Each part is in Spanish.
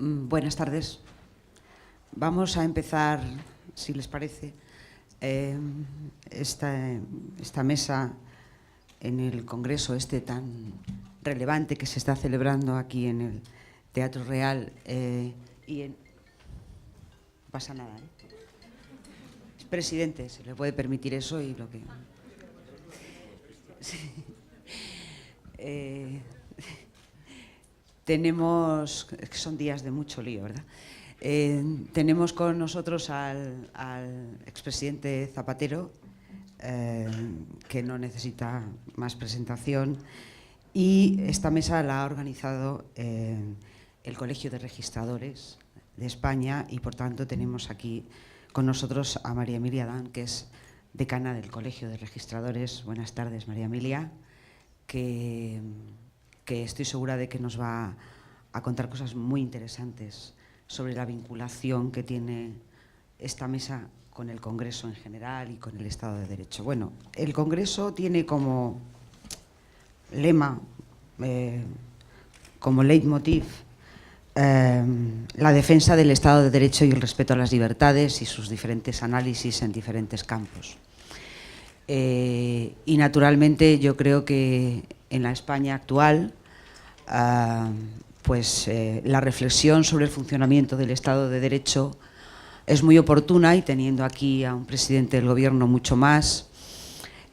Buenas tardes. Vamos a empezar, si les parece, esta mesa en el congreso tan relevante que se está celebrando aquí en el Teatro Real. No pasa nada, ¿eh? Es presidente, se le puede permitir eso y lo que... Sí. Tenemos, es que son días de mucho lío, ¿verdad? Tenemos con nosotros al expresidente Zapatero, que no necesita más presentación, y esta mesa la ha organizado el Colegio de Registradores de España, y por tanto tenemos aquí con nosotros a María Emilia Dan, que es decana del Colegio de Registradores. Buenas tardes, María Emilia, que estoy segura de que nos va a contar cosas muy interesantes sobre la vinculación que tiene esta mesa con el Congreso en general y con el Estado de Derecho. Bueno, el Congreso tiene como lema, como leitmotiv, la defensa del Estado de Derecho y el respeto a las libertades y sus diferentes análisis en diferentes campos. Y naturalmente yo creo que en la España actual, la reflexión sobre el funcionamiento del Estado de Derecho es muy oportuna, y teniendo aquí a un presidente del Gobierno mucho más.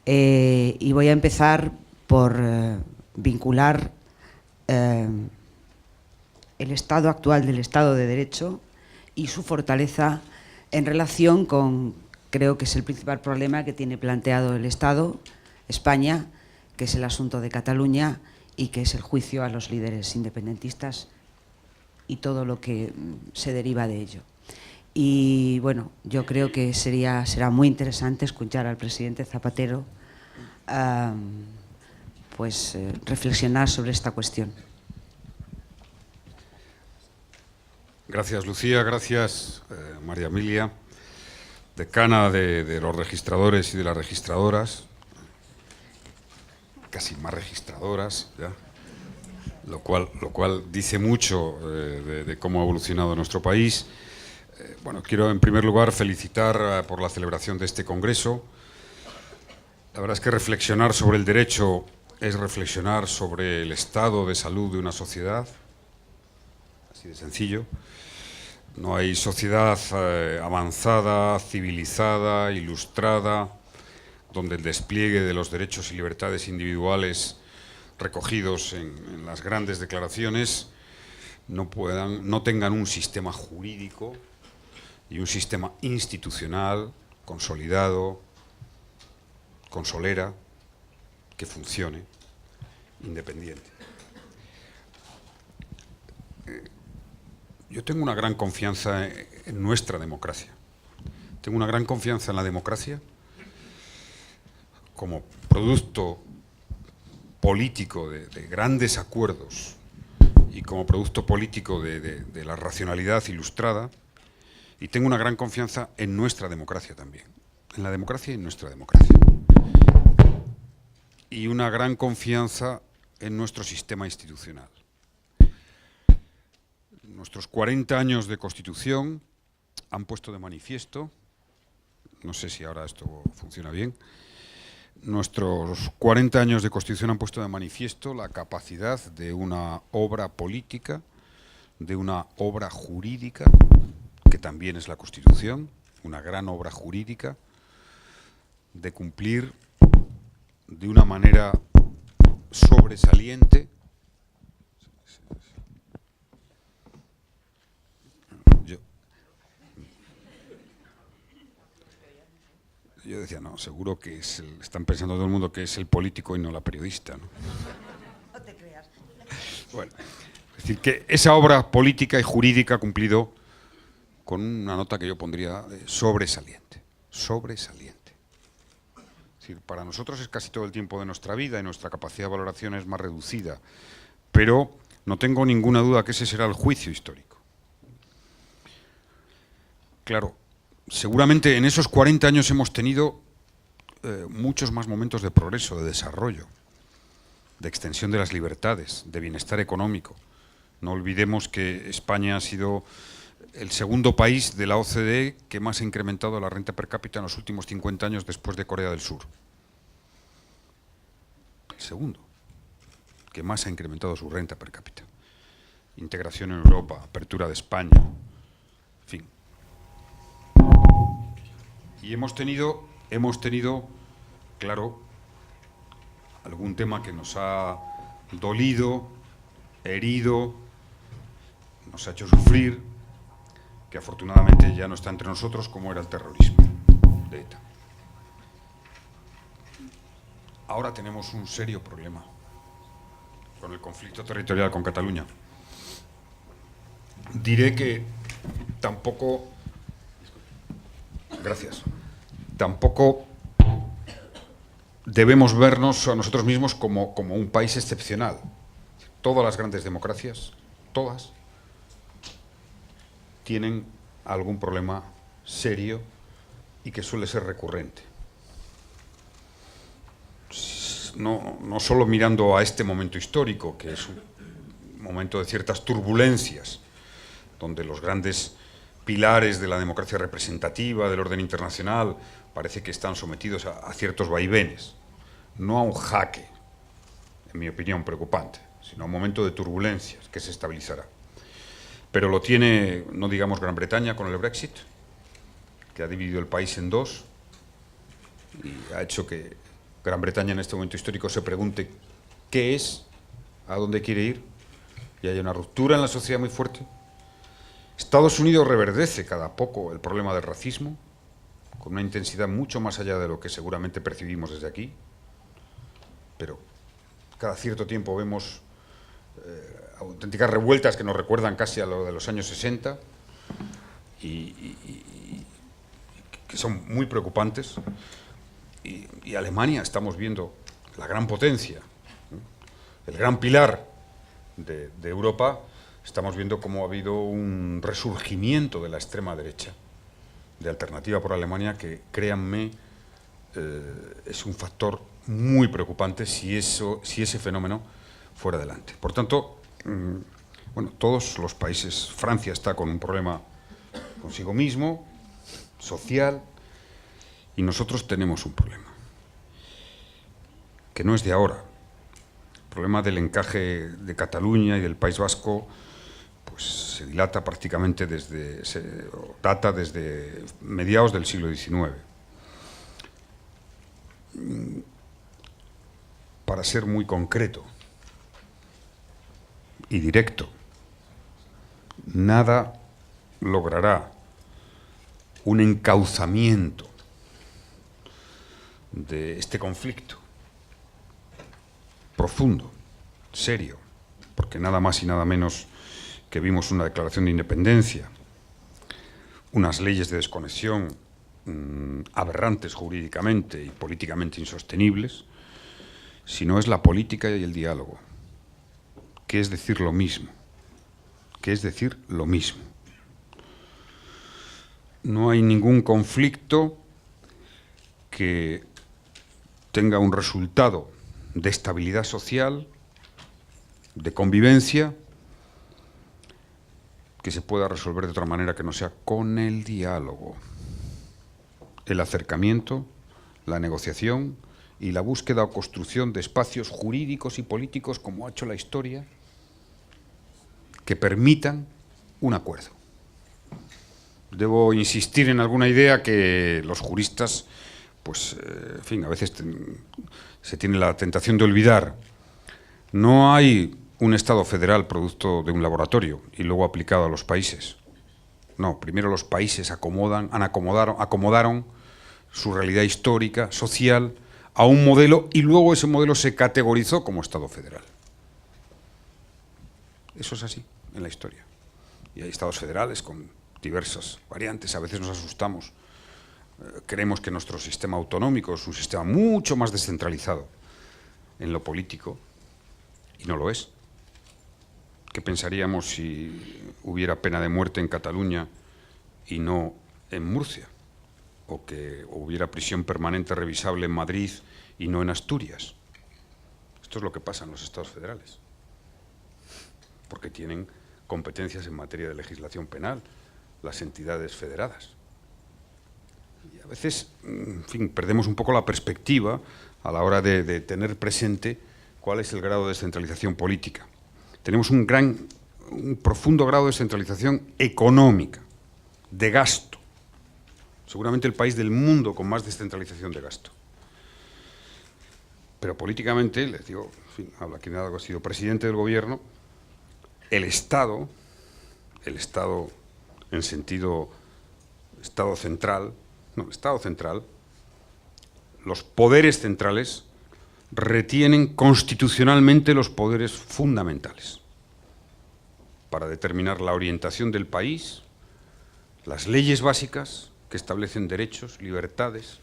Y voy a empezar por vincular el estado actual del Estado de Derecho y su fortaleza en relación con, creo que es el principal problema que tiene planteado el Estado, España, que es el asunto de Cataluña y que es el juicio a los líderes independentistas y todo lo que se deriva de ello. Y bueno, yo creo que será muy interesante escuchar al presidente Zapatero reflexionar sobre esta cuestión. Gracias, Lucía. Gracias, María Emilia, decana de los registradores y de las registradoras, casi más registradoras, ¿ya? Lo cual dice mucho de cómo ha evolucionado nuestro país. Bueno, quiero en primer lugar felicitar por la celebración de este congreso. La verdad es que reflexionar sobre el derecho es reflexionar sobre el estado de salud de una sociedad, así de sencillo. No hay sociedad avanzada, civilizada, ilustrada, donde el despliegue de los derechos y libertades individuales recogidos en las grandes declaraciones no tengan un sistema jurídico y un sistema institucional consolidado, con solera, que funcione, independiente. Yo tengo una gran confianza en nuestra democracia. Tengo una gran confianza en la democracia como producto político de grandes acuerdos y como producto político de la racionalidad ilustrada, y tengo una gran confianza en nuestra democracia también, en la democracia y en nuestra democracia, y una gran confianza en nuestro sistema institucional. Nuestros 40 años de Constitución han puesto de manifiesto, no sé si ahora esto funciona bien, nuestros 40 años de Constitución han puesto de manifiesto la capacidad de una obra política, de una obra jurídica, que también es la Constitución, una gran obra jurídica, de cumplir de una manera sobresaliente Yo decía, no, seguro que están pensando todo el mundo que es el político y no la periodista, ¿no? No te creas. Bueno, es decir, que esa obra política y jurídica ha cumplido con una nota que yo pondría sobresaliente. Sobresaliente. Es decir, para nosotros es casi todo el tiempo de nuestra vida y nuestra capacidad de valoración es más reducida, pero no tengo ninguna duda que ese será el juicio histórico. Claro, seguramente en esos 40 años hemos tenido muchos más momentos de progreso, de desarrollo, de extensión de las libertades, de bienestar económico No olvidemos que España ha sido el segundo país de la OCDE que más ha incrementado la renta per cápita en los últimos 50 años después de Corea del Sur. El segundo que más ha incrementado su renta per cápita. Integración en Europa, apertura de España, en fin. Y hemos tenido, claro, algún tema que nos ha dolido, herido, nos ha hecho sufrir, que afortunadamente ya no está entre nosotros, como era el terrorismo de ETA. Ahora tenemos un serio problema con el conflicto territorial con Cataluña. Diré que tampoco debemos vernos a nosotros mismos como un país excepcional. Todas las grandes democracias, todas, tienen algún problema serio y que suele ser recurrente. No solo mirando a este momento histórico, que es un momento de ciertas turbulencias, donde los grandes pilares de la democracia representativa, del orden internacional, parece que están sometidos a ciertos vaivenes, no a un jaque, en mi opinión, preocupante, sino a un momento de turbulencias que se estabilizará. Pero lo tiene, no digamos Gran Bretaña con el Brexit, que ha dividido el país en dos y ha hecho que Gran Bretaña en este momento histórico se pregunte qué es, a dónde quiere ir, y hay una ruptura en la sociedad muy fuerte. Estados Unidos reverdece cada poco el problema del racismo, con una intensidad mucho más allá de lo que seguramente percibimos desde aquí, pero cada cierto tiempo vemos auténticas revueltas que nos recuerdan casi a lo de los años 60 y que son muy preocupantes. Y Alemania, estamos viendo la gran potencia, el gran pilar de Europa. Estamos viendo cómo ha habido un resurgimiento de la extrema derecha, de Alternativa por Alemania, que, créanme, es un factor muy preocupante si ese fenómeno fuera adelante. Por tanto, bueno, todos los países, Francia está con un problema consigo mismo, social, y nosotros tenemos un problema, que no es de ahora. El problema del encaje de Cataluña y del País Vasco pues se dilata prácticamente data desde mediados del siglo XIX. Para ser muy concreto y directo, nada logrará un encauzamiento de este conflicto profundo, serio, porque nada más y nada menos que vimos una declaración de independencia, unas leyes de desconexión aberrantes jurídicamente y políticamente insostenibles, sino es la política y el diálogo, que es decir lo mismo, No hay ningún conflicto que tenga un resultado de estabilidad social, de convivencia, que se pueda resolver de otra manera que no sea con el diálogo, el acercamiento, la negociación y la búsqueda o construcción de espacios jurídicos y políticos, como ha hecho la historia, que permitan un acuerdo. Debo insistir en alguna idea que los juristas, pues, en fin, a veces se tiene la tentación de olvidar. No hay un Estado federal producto de un laboratorio y luego aplicado a los países. No, primero los países acomodaron su realidad histórica, social, a un modelo y luego ese modelo se categorizó como Estado federal. Eso es así en la historia. Y hay Estados federales con diversas variantes, a veces nos asustamos. Creemos que nuestro sistema autonómico es un sistema mucho más descentralizado en lo político, y no lo es. ¿Qué pensaríamos si hubiera pena de muerte en Cataluña y no en Murcia? O que hubiera prisión permanente revisable en Madrid y no en Asturias. Esto es lo que pasa en los Estados federales. porque tienen competencias en materia de legislación penal, las entidades federadas. Y a veces, en fin, perdemos un poco la perspectiva a la hora de tener presente cuál es el grado de descentralización política. Tenemos un profundo grado de descentralización económica, de gasto. Seguramente el país del mundo con más descentralización de gasto. Pero políticamente, les digo, en fin, habla quien ha sido presidente del gobierno, el Estado en sentido Estado central, los poderes centrales retienen constitucionalmente los poderes fundamentales para determinar la orientación del país, las leyes básicas que establecen derechos, libertades,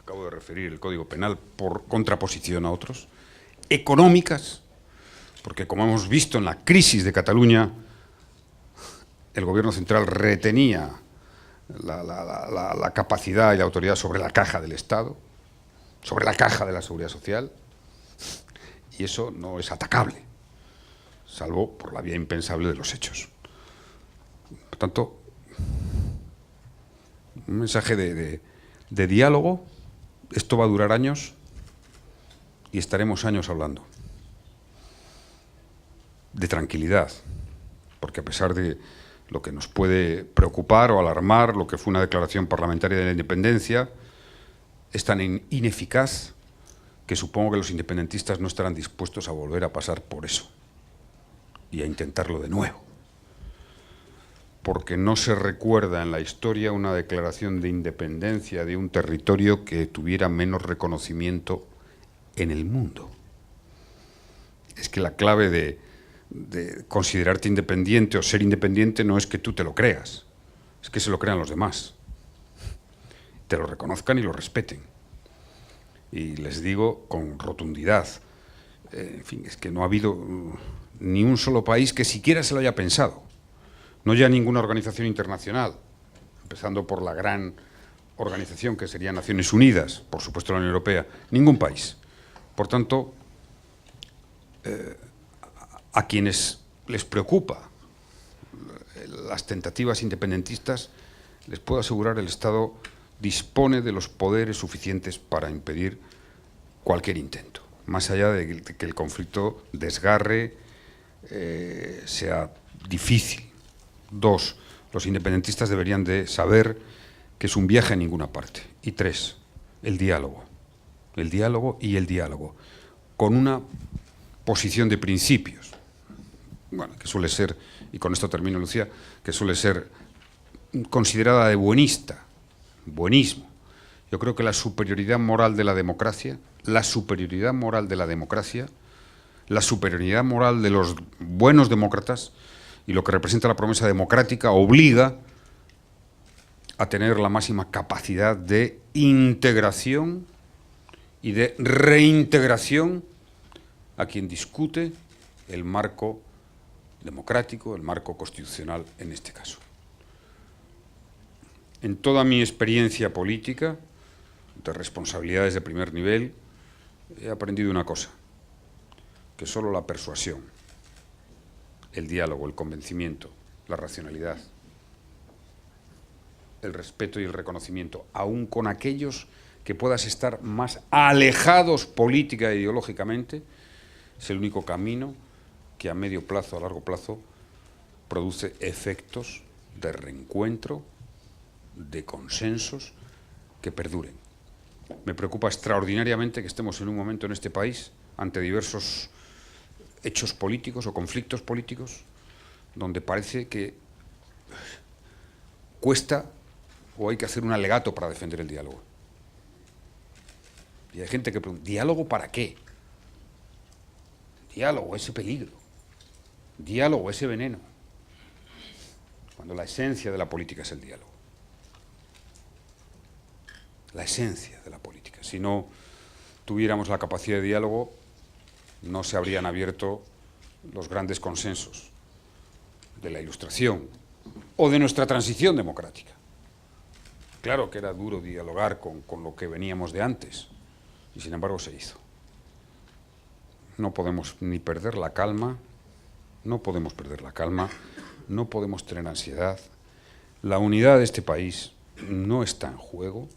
acabo de referir el Código Penal por contraposición a otros, económicas, porque como hemos visto en la crisis de Cataluña, el gobierno central retenía la capacidad y la autoridad sobre la caja del Estado, sobre la caja de la Seguridad Social, y eso no es atacable, salvo por la vía impensable de los hechos. Por tanto, un mensaje de diálogo. Esto va a durar años y estaremos años hablando. De tranquilidad, porque a pesar de lo que nos puede preocupar o alarmar, lo que fue una declaración parlamentaria de la independencia, es tan ineficaz que supongo que los independentistas no estarán dispuestos a volver a pasar por eso y a intentarlo de nuevo. Porque no se recuerda en la historia una declaración de independencia de un territorio que tuviera menos reconocimiento en el mundo. Es que la clave de considerarte independiente o ser independiente no es que tú te lo creas, es que se lo crean los demás, te lo reconozcan y lo respeten. Y les digo con rotundidad, en fin, es que no ha habido ni un solo país que siquiera se lo haya pensado. No ya ninguna organización internacional, empezando por la gran organización que sería Naciones Unidas, por supuesto la Unión Europea, ningún país. Por tanto, a quienes les preocupa las tentativas independentistas, les puedo asegurar el Estado dispone de los poderes suficientes para impedir cualquier intento, más allá de que el conflicto desgarre, sea difícil. 2, los independentistas deberían de saber que es un viaje a ninguna parte. Y 3, el diálogo y el diálogo, con una posición de principios, bueno, que suele ser, y con esto termino, Lucía, que suele ser considerada de buenismo. Yo creo que la superioridad moral de la democracia, la superioridad moral de los buenos demócratas y lo que representa la promesa democrática obliga a tener la máxima capacidad de integración y de reintegración a quien discute el marco democrático, el marco constitucional en este caso. En toda mi experiencia política, de responsabilidades de primer nivel, he aprendido una cosa, que solo la persuasión, el diálogo, el convencimiento, la racionalidad, el respeto y el reconocimiento, aun con aquellos que puedas estar más alejados política e ideológicamente, es el único camino que a medio plazo, a largo plazo, produce efectos de reencuentro, de consensos que perduren. Me preocupa extraordinariamente que estemos en un momento en este país ante diversos hechos políticos o conflictos políticos donde parece que cuesta o hay que hacer un alegato para defender el diálogo. Y hay gente que pregunta, ¿diálogo para qué? Diálogo, ese peligro. Diálogo, ese veneno. Cuando la esencia de la política es el diálogo. La esencia de la política. Si no tuviéramos la capacidad de diálogo, no se habrían abierto los grandes consensos de la Ilustración o de nuestra transición democrática. Claro que era duro dialogar con lo que veníamos de antes, y sin embargo se hizo. No podemos ni perder la calma, no podemos perder la calma, no podemos tener ansiedad. La unidad de este país no está en juego,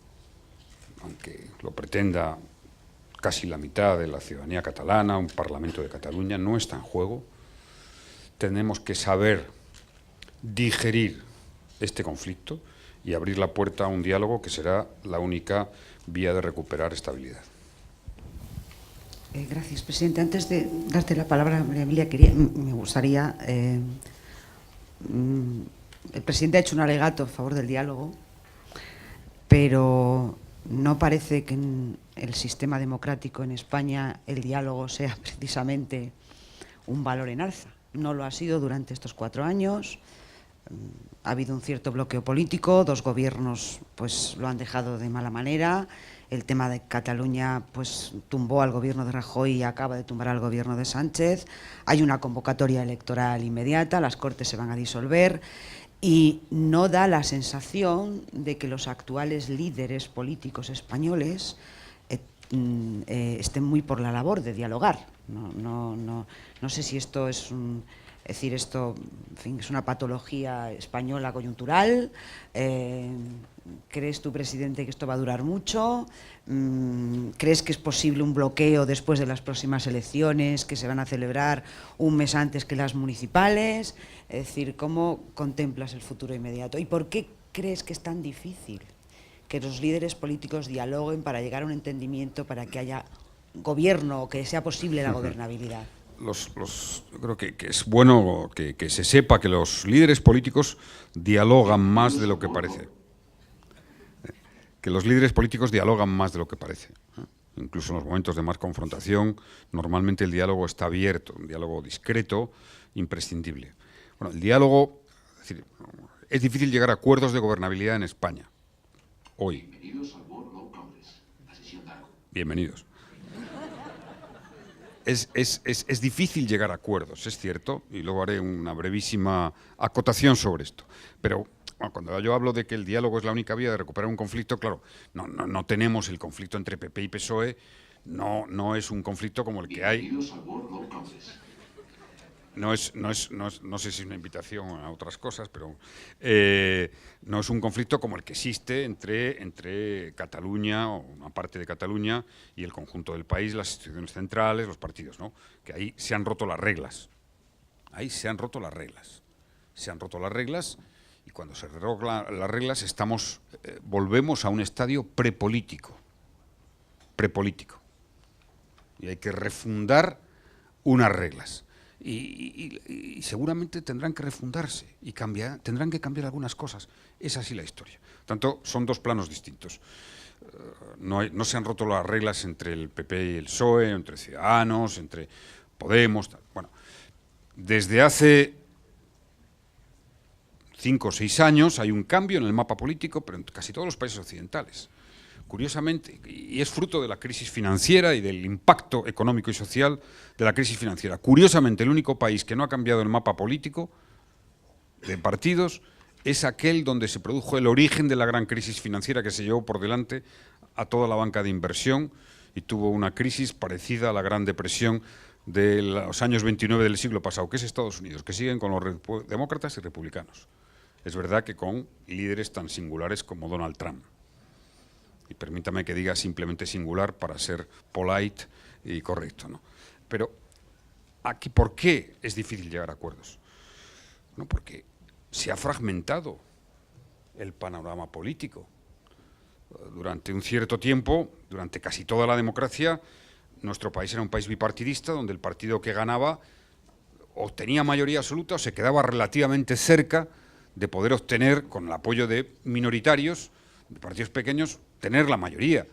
aunque lo pretenda casi la mitad de la ciudadanía catalana, un Parlamento de Cataluña, no está en juego. Tenemos que saber digerir este conflicto y abrir la puerta a un diálogo que será la única vía de recuperar estabilidad. Gracias, presidente. Antes de darte la palabra, María Emilia, me gustaría... el presidente ha hecho un alegato a favor del diálogo, pero no parece que en el sistema democrático en España el diálogo sea precisamente un valor en alza. No lo ha sido durante estos 4 años. Ha habido un cierto bloqueo político, 2 gobiernos pues lo han dejado de mala manera. El tema de Cataluña pues tumbó al gobierno de Rajoy y acaba de tumbar al gobierno de Sánchez. Hay una convocatoria electoral inmediata, las Cortes se van a disolver y no da la sensación de que los actuales líderes políticos españoles estén muy por la labor de dialogar. No sé si esto es Es decir, esto, en fin, es una patología española coyuntural. ¿Crees tú, presidente, que esto va a durar mucho? ¿Crees que es posible un bloqueo después de las próximas elecciones que se van a celebrar un mes antes que las municipales? Es decir, ¿cómo contemplas el futuro inmediato? ¿Y por qué crees que es tan difícil que los líderes políticos dialoguen para llegar a un entendimiento, para que haya gobierno o que sea posible la gobernabilidad? Yo creo que es bueno que se sepa que los líderes políticos dialogan más de lo que parece. Que los líderes políticos dialogan más de lo que parece. Incluso en los momentos de más confrontación, normalmente el diálogo está abierto, un diálogo discreto, imprescindible. Bueno, el diálogo, es difícil llegar a acuerdos de gobernabilidad en España. Hoy. Bienvenidos al World Law Congress, la sesión DARO. Bienvenidos. Es difícil llegar a acuerdos, es cierto, y luego haré una brevísima acotación sobre esto. Pero bueno, cuando yo hablo de que el diálogo es la única vía de recuperar un conflicto, claro, no tenemos el conflicto entre PP y PSOE, no es un conflicto como el que hay. Bienvenidos al World Law Congress. No sé si es una invitación a otras cosas, pero no es un conflicto como el que existe entre Cataluña, o una parte de Cataluña, y el conjunto del país, las instituciones centrales, los partidos, ¿no? Que ahí se han roto las reglas. Ahí se han roto las reglas. Se han roto las reglas, y cuando se rotan las reglas volvemos a un estadio prepolítico. Prepolítico. Y hay que refundar unas reglas. Y seguramente tendrán que refundarse y tendrán que cambiar algunas cosas. Es así la historia. Por tanto, son 2 planos distintos. No se han roto las reglas entre el PP y el PSOE, entre Ciudadanos, entre Podemos. Bueno, desde hace 5 o 6 años hay un cambio en el mapa político, pero en casi todos los países occidentales. Curiosamente, y es fruto de la crisis financiera y del impacto económico y social de la crisis financiera. Curiosamente, el único país que no ha cambiado el mapa político de partidos es aquel donde se produjo el origen de la gran crisis financiera que se llevó por delante a toda la banca de inversión y tuvo una crisis parecida a la Gran Depresión de los años 29 del siglo pasado, que es Estados Unidos, que siguen con los demócratas y republicanos. Es verdad que con líderes tan singulares como Donald Trump. Y permítame que diga simplemente singular para ser polite y correcto, ¿no? Pero aquí, ¿por qué es difícil llegar a acuerdos? No, porque se ha fragmentado el panorama político. Durante un cierto tiempo, durante casi toda la democracia, nuestro país era un país bipartidista donde el partido que ganaba o tenía mayoría absoluta o se quedaba relativamente cerca de poder obtener, con el apoyo de minoritarios, de partidos pequeños, tener la mayoría.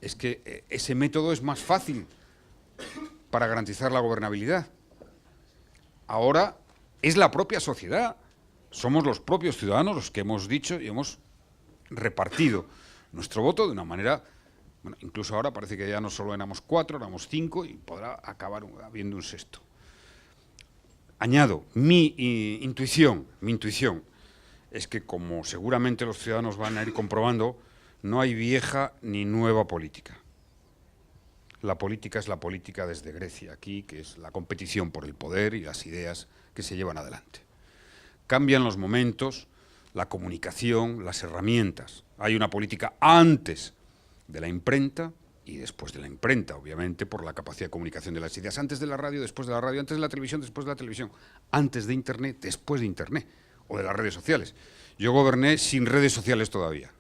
Es que ese método es más fácil para garantizar la gobernabilidad. Ahora es la propia sociedad, somos los propios ciudadanos los que hemos dicho y hemos repartido nuestro voto de una manera, bueno, incluso ahora parece que ya no solo éramos 4, éramos 5 y podrá acabar habiendo un 6º. Añado, mi intuición es que, como seguramente los ciudadanos van a ir comprobando, no hay vieja ni nueva política. la política es la política desde Grecia aquí, que es la competición por el poder y las ideas que se llevan adelante. Cambian los momentos, la comunicación, las herramientas. Hay una política antes de la imprenta y después de la imprenta, obviamente, por la capacidad de comunicación de las ideas. Antes de la radio, después de la radio, antes de la televisión, después de la televisión, antes de Internet, después de Internet, o de las redes sociales. Yo goberné sin redes sociales todavía.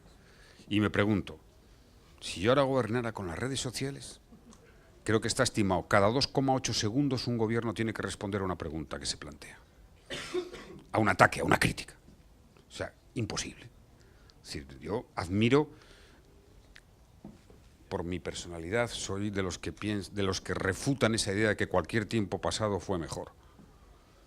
Y me pregunto, si yo ahora gobernara con las redes sociales, creo que está estimado, cada 2,8 segundos un gobierno tiene que responder a una pregunta que se plantea. A un ataque, a una crítica. O sea, imposible. Es decir, yo admiro, por mi personalidad, soy de los que refutan esa idea de que cualquier tiempo pasado fue mejor.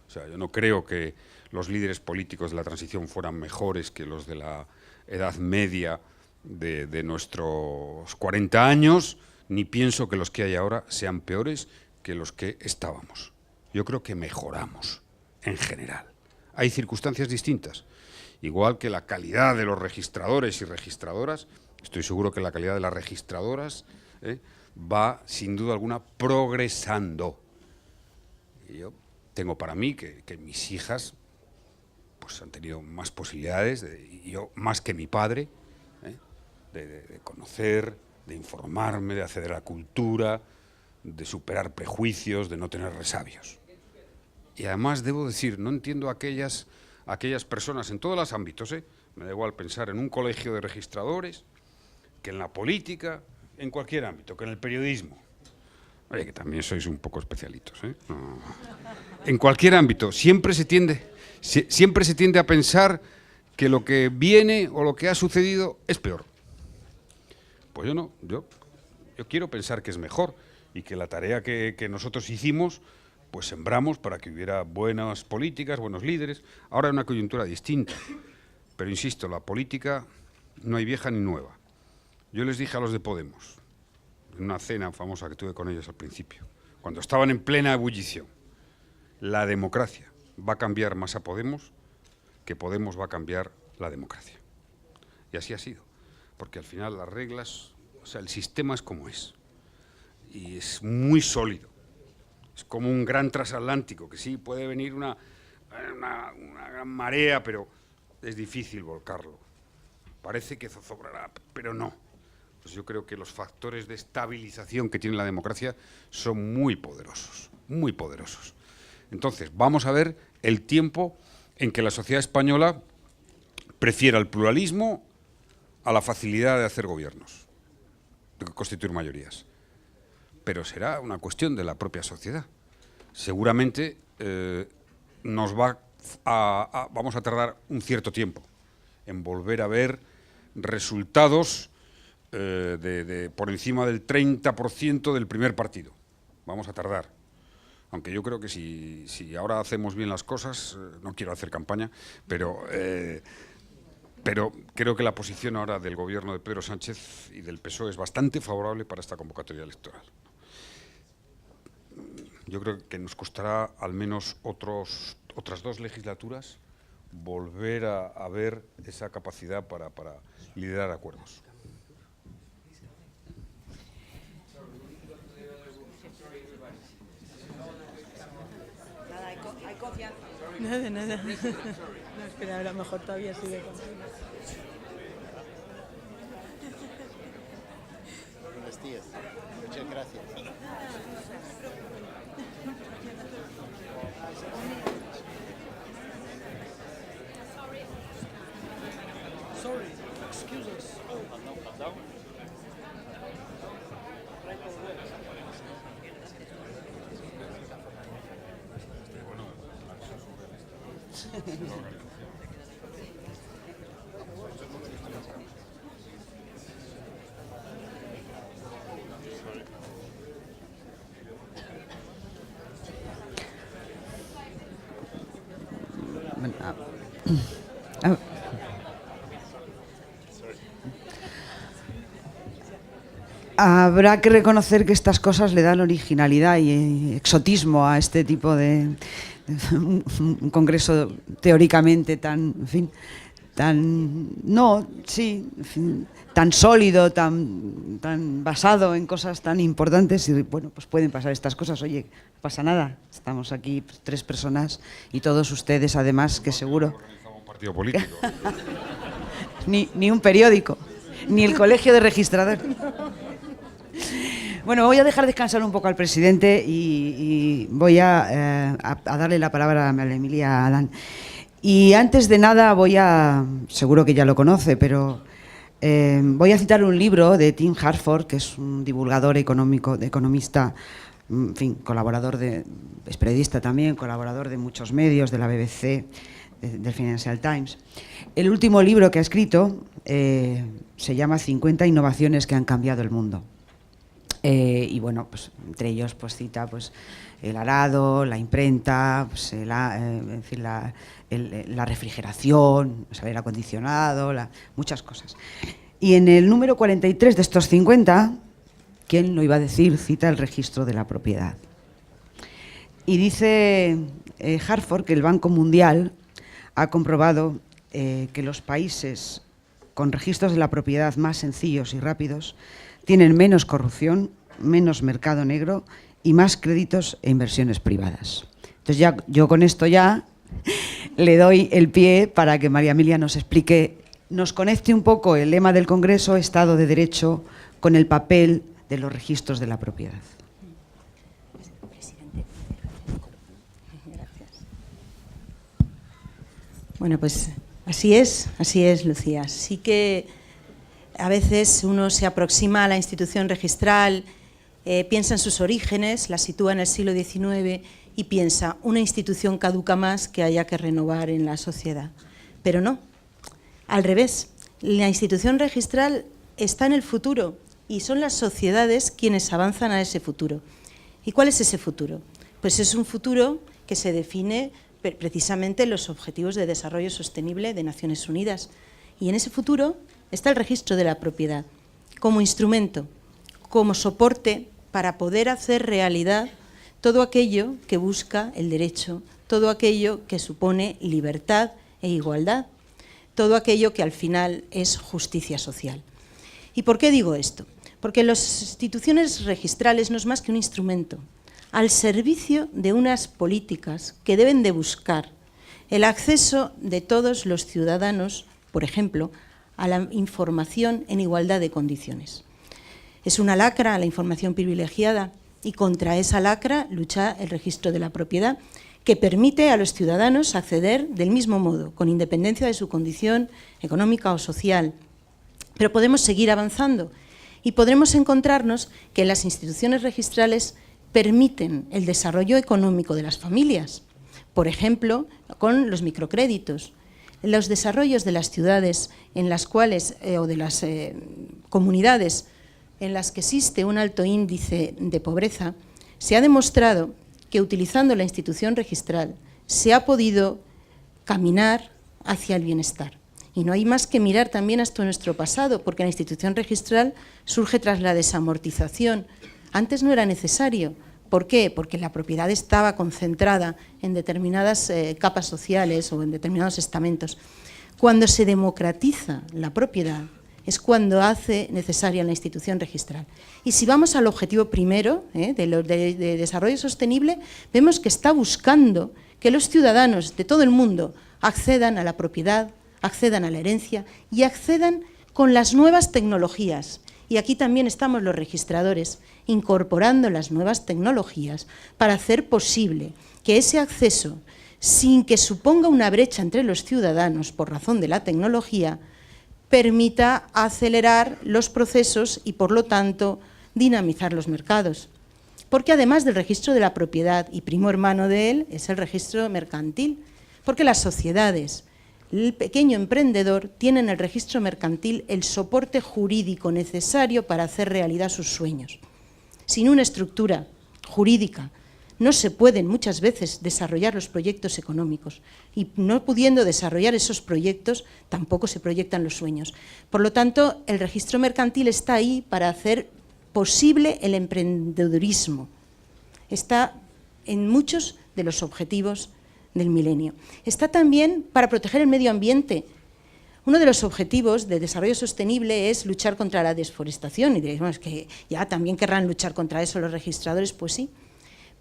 O sea, yo no creo que los líderes políticos de la transición fueran mejores que los de la edad media de nuestros 40 años, ni pienso que los que hay ahora sean peores que los que estábamos. Yo creo que mejoramos, en general. Hay circunstancias distintas. Igual que la calidad de los registradores y registradoras, estoy seguro que la calidad de las registradoras va, sin duda alguna, progresando. Y yo tengo para mí que mis hijas pues, han tenido más posibilidades, y yo más que mi padre, de conocer, de informarme, de acceder a la cultura, de superar prejuicios, de no tener resabios. Y además debo decir, no entiendo a aquellas personas en todos los ámbitos, me da igual pensar en un colegio de registradores, que en la política, en cualquier ámbito, que en el periodismo. Oye, que también sois un poco especialitos, No. En cualquier ámbito, siempre se tiende a pensar que lo que viene o lo que ha sucedido es peor. Pues yo no, yo quiero pensar que es mejor y que la tarea que nosotros hicimos, pues sembramos para que hubiera buenas políticas, buenos líderes. Ahora hay una coyuntura distinta, pero insisto, la política no hay vieja ni nueva. Yo les dije a los de Podemos, en una cena famosa que tuve con ellos al principio, cuando estaban en plena ebullición, la democracia va a cambiar más a Podemos que Podemos va a cambiar la democracia. Y así ha sido, porque al final las reglas, o sea, el sistema es como es, y es muy sólido. Es como un gran transatlántico, que sí, puede venir una gran marea, pero es difícil volcarlo. Parece que zozobrará, pero no. Pues yo creo que los factores de estabilización que tiene la democracia son muy poderosos, muy poderosos. Entonces, vamos a ver el tiempo en que la sociedad española prefiera el pluralismo a la facilidad de hacer gobiernos, de constituir mayorías. Pero será una cuestión de la propia sociedad. Seguramente vamos a tardar un cierto tiempo en volver a ver resultados por encima del 30% del primer partido. Vamos a tardar. Aunque yo creo que si ahora hacemos bien las cosas, no quiero hacer campaña, pero creo que la posición ahora del gobierno de Pedro Sánchez y del PSOE es bastante favorable para esta convocatoria electoral. Yo creo que nos costará al menos otras 2 legislaturas volver a ver esa capacidad para liderar acuerdos. Nada, hay confianza. Nada. No, espera, a lo mejor todavía sigue contigo. Buenos días. Muchas gracias. Sorry, excuse us. Habrá que reconocer que estas cosas le dan originalidad y exotismo a este tipo de un congreso teóricamente tan, en fin, no, sí, en fin, tan sólido, tan basado en cosas tan importantes y bueno, pues pueden pasar estas cosas. Oye, no pasa nada, estamos aquí 3 personas y todos ustedes además, que seguro... Organizamos un partido político. ni un periódico, ni el colegio de registradores. Bueno, voy a dejar descansar un poco al presidente y voy a darle la palabra a María Emilia Adán. Y antes de nada seguro que ya lo conoce, pero voy a citar un libro de Tim Harford, que es un divulgador economista, en fin, es periodista también, colaborador de muchos medios, de la BBC, del Financial Times. El último libro que ha escrito se llama 50 innovaciones que han cambiado el mundo. Y bueno, pues entre ellos pues cita pues el arado, la imprenta, pues, en fin, la refrigeración, el aire acondicionado, muchas cosas. Y en el número 43 de estos 50, ¿quién lo iba a decir? Cita el registro de la propiedad. Y dice Harford que el Banco Mundial ha comprobado que los países con registros de la propiedad más sencillos y rápidos tienen menos corrupción, menos mercado negro y más créditos e inversiones privadas. Entonces yo con esto ya le doy el pie para que María Emilia nos explique, nos conecte un poco el lema del Congreso, Estado de Derecho, con el papel de los registros de la propiedad. Bueno, pues así es, Lucía. Sí que a veces uno se aproxima a la institución registral, piensa en sus orígenes, la sitúa en el siglo XIX y piensa una institución caduca más que haya que renovar en la sociedad. Pero no, al revés, la institución registral está en el futuro y son las sociedades quienes avanzan a ese futuro. ¿Y cuál es ese futuro? Pues es un futuro que se define precisamente en los Objetivos de Desarrollo Sostenible de Naciones Unidas. Y en ese futuro está el registro de la propiedad como instrumento, como soporte para poder hacer realidad todo aquello que busca el derecho, todo aquello que supone libertad e igualdad, todo aquello que al final es justicia social. ¿Y por qué digo esto? Porque las instituciones registrales no es más que un instrumento al servicio de unas políticas que deben de buscar el acceso de todos los ciudadanos, por ejemplo, a la información en igualdad de condiciones. Es una lacra a la información privilegiada y contra esa lacra lucha el registro de la propiedad, que permite a los ciudadanos acceder del mismo modo, con independencia de su condición económica o social. Pero podemos seguir avanzando y podremos encontrarnos que las instituciones registrales permiten el desarrollo económico de las familias, por ejemplo, con los microcréditos. Los desarrollos de las ciudades en las cuales, o de las comunidades en las que existe un alto índice de pobreza, se ha demostrado que utilizando la institución registral se ha podido caminar hacia el bienestar. Y no hay más que mirar también hasta nuestro pasado, porque la institución registral surge tras la desamortización. Antes no era necesario. ¿Por qué? Porque la propiedad estaba concentrada en determinadas capas sociales o en determinados estamentos. Cuando se democratiza la propiedad es cuando hace necesaria la institución registral. Y si vamos al objetivo primero de desarrollo sostenible, vemos que está buscando que los ciudadanos de todo el mundo accedan a la propiedad, accedan a la herencia y accedan con las nuevas tecnologías. Y aquí también estamos los registradores incorporando las nuevas tecnologías para hacer posible que ese acceso, sin que suponga una brecha entre los ciudadanos por razón de la tecnología, permita acelerar los procesos y, por lo tanto, dinamizar los mercados. Porque además del registro de la propiedad, y primo hermano de él, es el registro mercantil, porque las sociedades, el pequeño emprendedor, tienen en el registro mercantil el soporte jurídico necesario para hacer realidad sus sueños. Sin una estructura jurídica no se pueden muchas veces desarrollar los proyectos económicos y no pudiendo desarrollar esos proyectos tampoco se proyectan los sueños. Por lo tanto, el registro mercantil está ahí para hacer posible el emprendedurismo. Está en muchos de los objetivos del milenio. Está también para proteger el medio ambiente. Uno de los objetivos de desarrollo sostenible es luchar contra la desforestación. Y diréis, bueno, es que ya también querrán luchar contra eso los registradores. Pues sí,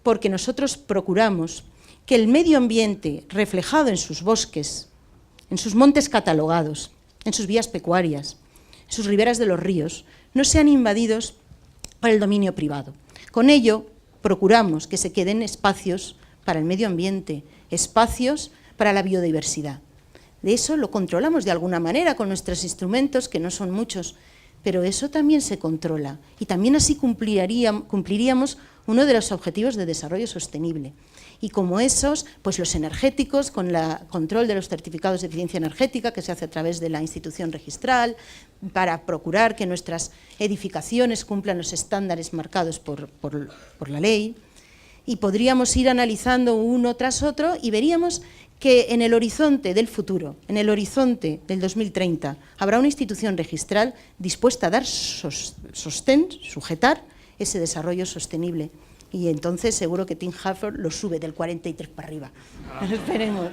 porque nosotros procuramos que el medio ambiente reflejado en sus bosques, en sus montes catalogados, en sus vías pecuarias, en sus riberas de los ríos, no sean invadidos por el dominio privado. Con ello, procuramos que se queden espacios para el medio ambiente, espacios para la biodiversidad. De eso lo controlamos de alguna manera con nuestros instrumentos, que no son muchos, pero eso también se controla y también así cumpliríamos uno de los objetivos de desarrollo sostenible. Y como esos, pues los energéticos, con el control de los certificados de eficiencia energética que se hace a través de la institución registral, para procurar que nuestras edificaciones cumplan los estándares marcados por la ley. Y podríamos ir analizando uno tras otro y veríamos que en el horizonte del futuro, en el horizonte del 2030, habrá una institución registral dispuesta a dar sujetar ese desarrollo sostenible. Y entonces seguro que Tim Harford lo sube del 43 para arriba. Esperemos.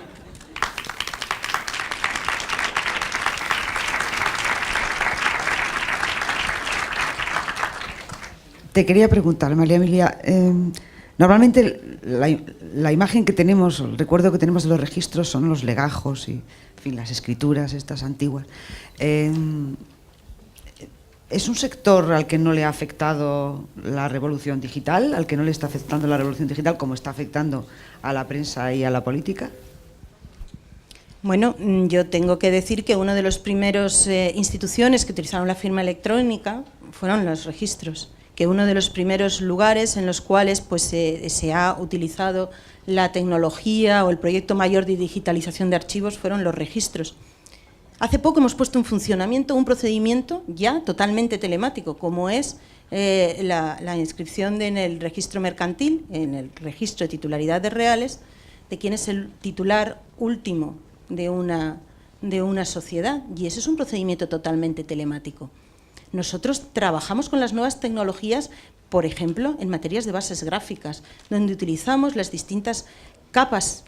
Te quería preguntar, María Emilia, normalmente la imagen que tenemos, el recuerdo que tenemos de los registros son los legajos y, en fin, las escrituras estas antiguas. ¿Es un sector al que no le ha afectado la revolución digital, al que no le está afectando la revolución digital como está afectando a la prensa y a la política? Bueno, yo tengo que decir que una de las primeras instituciones que utilizaron la firma electrónica fueron los registros, que uno de los primeros lugares en los cuales pues, se ha utilizado la tecnología o el proyecto mayor de digitalización de archivos fueron los registros. Hace poco hemos puesto en funcionamiento un procedimiento ya totalmente telemático, como es la inscripción en el registro mercantil, en el registro de titularidad de reales, de quién es el titular último de una sociedad, y ese es un procedimiento totalmente telemático. Nosotros trabajamos con las nuevas tecnologías, por ejemplo, en materias de bases gráficas, donde utilizamos las distintas capas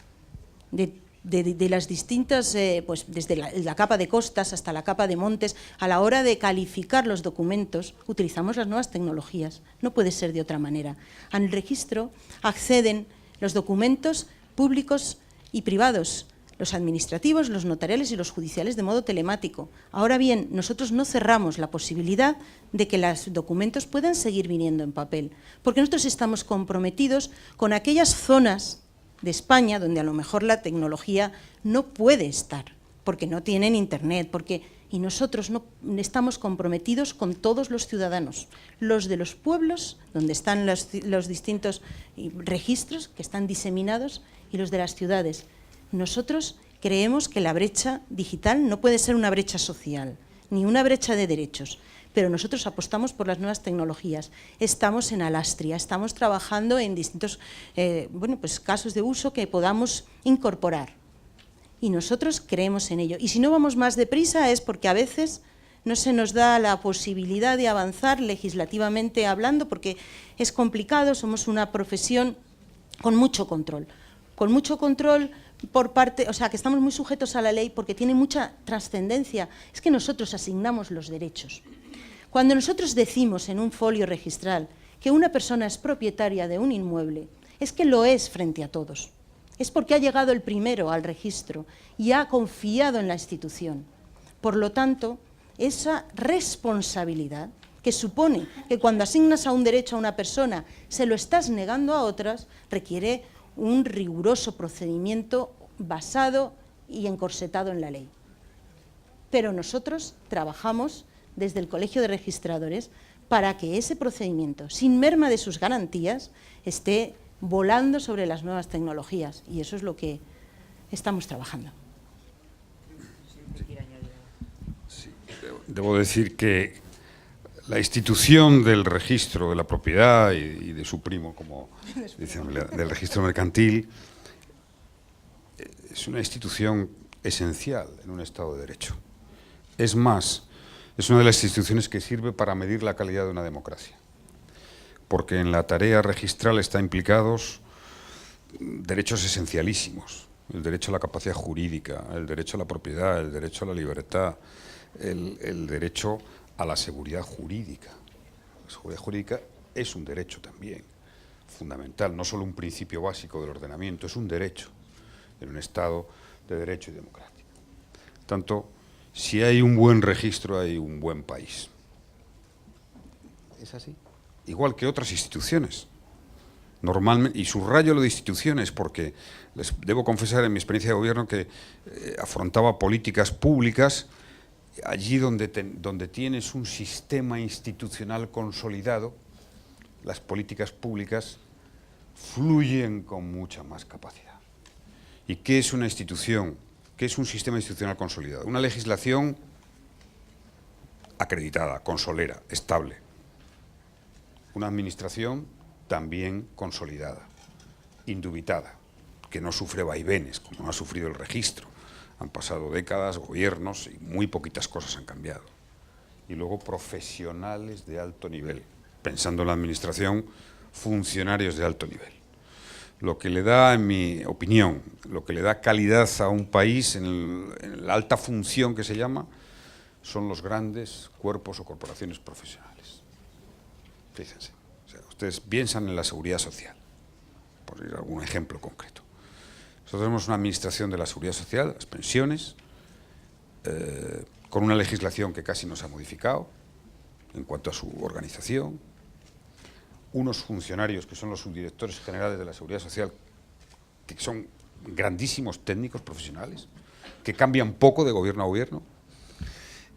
de las distintas, pues desde la capa de costas hasta la capa de montes. A la hora de calificar los documentos, utilizamos las nuevas tecnologías. No puede ser de otra manera. Al registro acceden los documentos públicos y privados, los administrativos, los notariales y los judiciales de modo telemático. Ahora bien, nosotros no cerramos la posibilidad de que los documentos puedan seguir viniendo en papel, porque nosotros estamos comprometidos con aquellas zonas de España donde a lo mejor la tecnología no puede estar, porque no tienen internet, y nosotros no estamos comprometidos con todos los ciudadanos, los de los pueblos, donde están los distintos registros que están diseminados, y los de las ciudades. Nosotros creemos que la brecha digital no puede ser una brecha social, ni una brecha de derechos, pero nosotros apostamos por las nuevas tecnologías. Estamos en Alastria, estamos trabajando en distintos pues casos de uso que podamos incorporar. Y nosotros creemos en ello. Y si no vamos más deprisa es porque a veces no se nos da la posibilidad de avanzar legislativamente hablando, porque es complicado, somos una profesión con mucho control. Con mucho control por parte, o sea, que estamos muy sujetos a la ley porque tiene mucha trascendencia. Es que nosotros asignamos los derechos. Cuando nosotros decimos en un folio registral que una persona es propietaria de un inmueble, es que lo es frente a todos. Es porque ha llegado el primero al registro y ha confiado en la institución. Por lo tanto, esa responsabilidad que supone que cuando asignas a un derecho a una persona se lo estás negando a otras, requiere un riguroso procedimiento basado y encorsetado en la ley. Pero nosotros trabajamos desde el Colegio de Registradores para que ese procedimiento, sin merma de sus garantías, esté volando sobre las nuevas tecnologías, y eso es lo que estamos trabajando. Sí, debo decir que la institución del registro de la propiedad y de su primo, como dicen, del registro mercantil, es una institución esencial en un Estado de Derecho. Es más, es una de las instituciones que sirve para medir la calidad de una democracia, porque en la tarea registral están implicados derechos esencialísimos, el derecho a la capacidad jurídica, el derecho a la propiedad, el derecho a la libertad, el derecho a la seguridad jurídica. La seguridad jurídica es un derecho también, fundamental, no solo un principio básico del ordenamiento, es un derecho en un Estado de derecho y democrático. Tanto, si hay un buen registro, hay un buen país. Es así. Igual que otras instituciones. Normalmente, y subrayo lo de instituciones porque les debo confesar en mi experiencia de gobierno que afrontaba políticas públicas allí donde tienes un sistema institucional consolidado, las políticas públicas fluyen con mucha más capacidad. ¿Y qué es una institución? ¿Qué es un sistema institucional consolidado? Una legislación acreditada, consolera, estable. Una administración también consolidada, indubitada, que no sufre vaivenes, como no ha sufrido el registro. Han pasado décadas, gobiernos, y muy poquitas cosas han cambiado. Y luego profesionales de alto nivel, pensando en la administración, funcionarios de alto nivel. Lo que le da, en mi opinión, lo que le da calidad a un país en la alta función que se llama, son los grandes cuerpos o corporaciones profesionales. Fíjense, o sea, ustedes piensan en la seguridad social, por ir a algún ejemplo concreto. Nosotros tenemos una administración de la seguridad social, las pensiones, con una legislación que casi no se ha modificado en cuanto a su organización, unos funcionarios que son los subdirectores generales de la seguridad social, que son grandísimos técnicos profesionales, que cambian poco de gobierno a gobierno,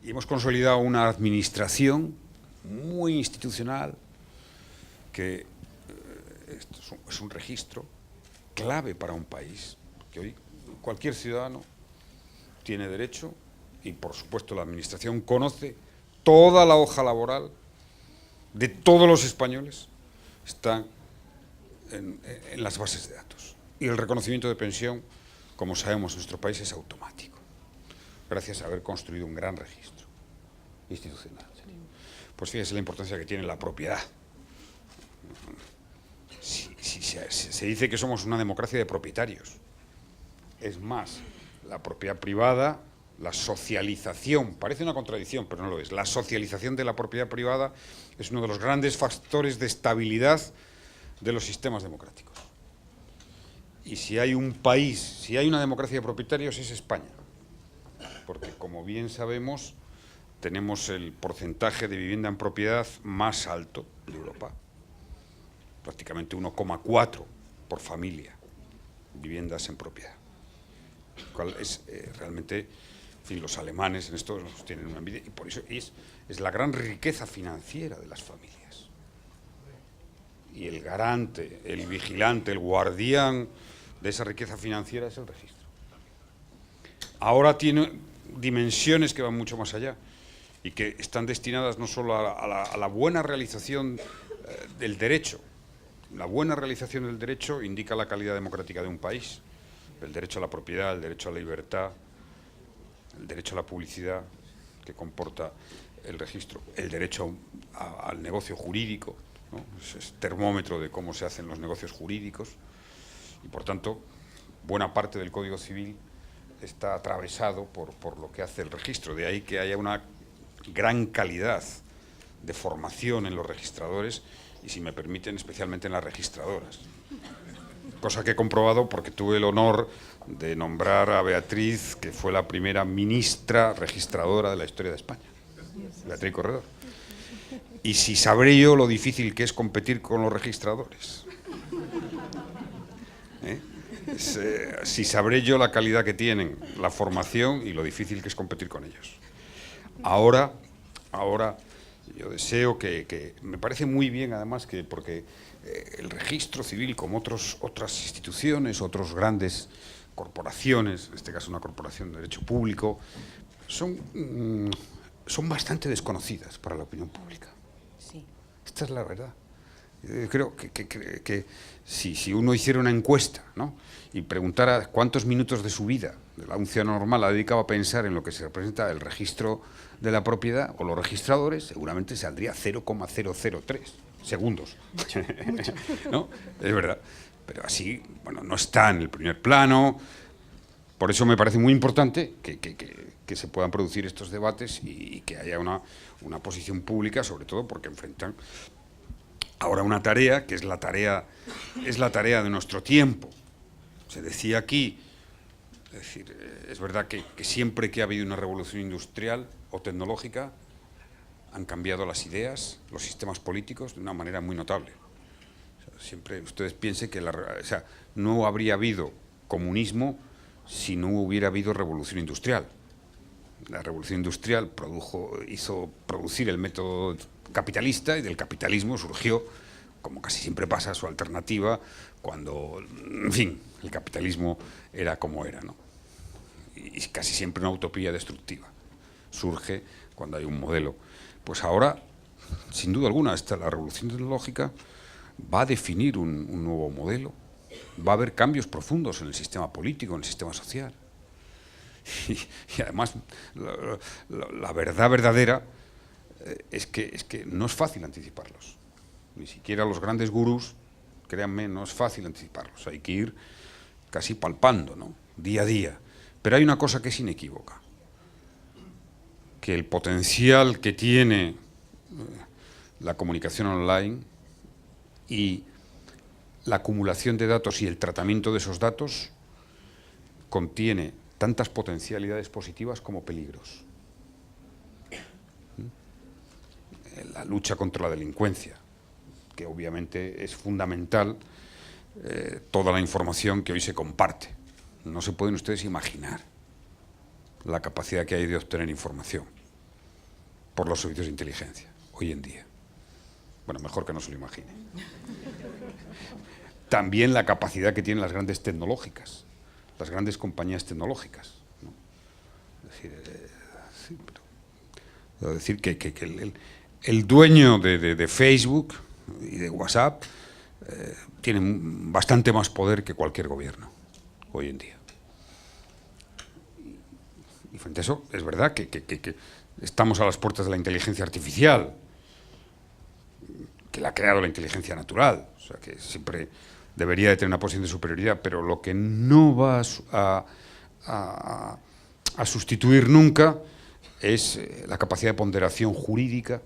y hemos consolidado una administración muy institucional, que es un registro clave para un país, que hoy cualquier ciudadano tiene derecho, y por supuesto la administración conoce toda la hoja laboral de todos los españoles, está en las bases de datos. Y el reconocimiento de pensión, como sabemos, en nuestro país es automático, gracias a haber construido un gran registro institucional. Pues fíjese la importancia que tiene la propiedad. Se dice que somos una democracia de propietarios. Es más, la propiedad privada, la socialización, parece una contradicción, pero no lo es. La socialización de la propiedad privada es uno de los grandes factores de estabilidad de los sistemas democráticos. Y si hay un país, si hay una democracia de propietarios, es España. Porque, como bien sabemos, tenemos el porcentaje de vivienda en propiedad más alto de Europa. Prácticamente 1,4 por familia, viviendas en propiedad. Lo cual es realmente, en fin, los alemanes en esto nos tienen una envidia, y por eso es la gran riqueza financiera de las familias. Y el garante, el vigilante, el guardián de esa riqueza financiera es el registro. Ahora tiene dimensiones que van mucho más allá y que están destinadas no solo a la buena realización del derecho. La buena realización del derecho indica la calidad democrática de un país. El derecho a la propiedad, el derecho a la libertad, el derecho a la publicidad que comporta el registro, el derecho al negocio jurídico, ¿no? Es termómetro de cómo se hacen los negocios jurídicos, y por tanto buena parte del Código Civil está atravesado por lo que hace el registro. De ahí que haya una gran calidad de formación en los registradores, y si me permiten, especialmente en las registradoras. Cosa que he comprobado porque tuve el honor de nombrar a Beatriz, que fue la primera ministra registradora de la historia de España, Beatriz Corredor. Y si sabré yo lo difícil que es competir con los registradores. Si sabré yo la calidad que tienen, la formación y lo difícil que es competir con ellos. Ahora yo deseo que me parece muy bien, además, que porque el registro civil, como otras instituciones, otras grandes corporaciones, en este caso una corporación de derecho público, son bastante desconocidas para la opinión pública. Sí. Esta es la verdad. Creo que si uno hiciera una encuesta, ¿no?, y preguntara cuántos minutos de su vida, de un ciudadano normal, la dedicaba a pensar en lo que se representa el registro de la propiedad o los registradores, seguramente saldría 0,003 segundos. Mucho. ¿No? Es verdad. Pero así, bueno, no está en el primer plano, Por eso me parece muy importante que se puedan producir estos debates y que haya una posición pública, sobre todo porque enfrentan ahora una tarea que es la tarea de nuestro tiempo. Se decía aquí, es decir, es verdad que siempre que ha habido una revolución industrial o tecnológica han cambiado las ideas, los sistemas políticos de una manera muy notable. O sea, siempre ustedes piensen que no habría habido comunismo si no hubiera habido revolución industrial. La revolución industrial hizo producir el método capitalista y del capitalismo surgió, como casi siempre pasa, su alternativa cuando, en fin, el capitalismo era como era, ¿no? Y casi siempre una utopía destructiva. Surge cuando hay un modelo. Pues ahora, sin duda alguna, la revolución tecnológica va a definir un nuevo modelo. Va a haber cambios profundos en el sistema político, en el sistema social. Y además, la verdad verdadera es que no es fácil anticiparlos. Ni siquiera los grandes gurús, créanme, no es fácil anticiparlos. Hay que ir casi palpando, ¿no? Día a día. Pero hay una cosa que es inequívoca. Que el potencial que tiene la comunicación online y la acumulación de datos y el tratamiento de esos datos contiene tantas potencialidades positivas como peligros. La lucha contra la delincuencia, que obviamente es fundamental, toda la información que hoy se comparte. No se pueden ustedes imaginar la capacidad que hay de obtener información por los servicios de inteligencia hoy en día. Bueno, mejor que no se lo imagine. También la capacidad que tienen las grandes tecnológicas, las grandes compañías tecnológicas, ¿no? Es decir, que el dueño de Facebook y de WhatsApp tiene bastante más poder que cualquier gobierno hoy en día. Y frente a eso, es verdad que estamos a las puertas de la inteligencia artificial, que la ha creado la inteligencia natural, o sea, que siempre debería de tener una posición de superioridad, pero lo que no va a sustituir nunca es la capacidad de ponderación jurídica,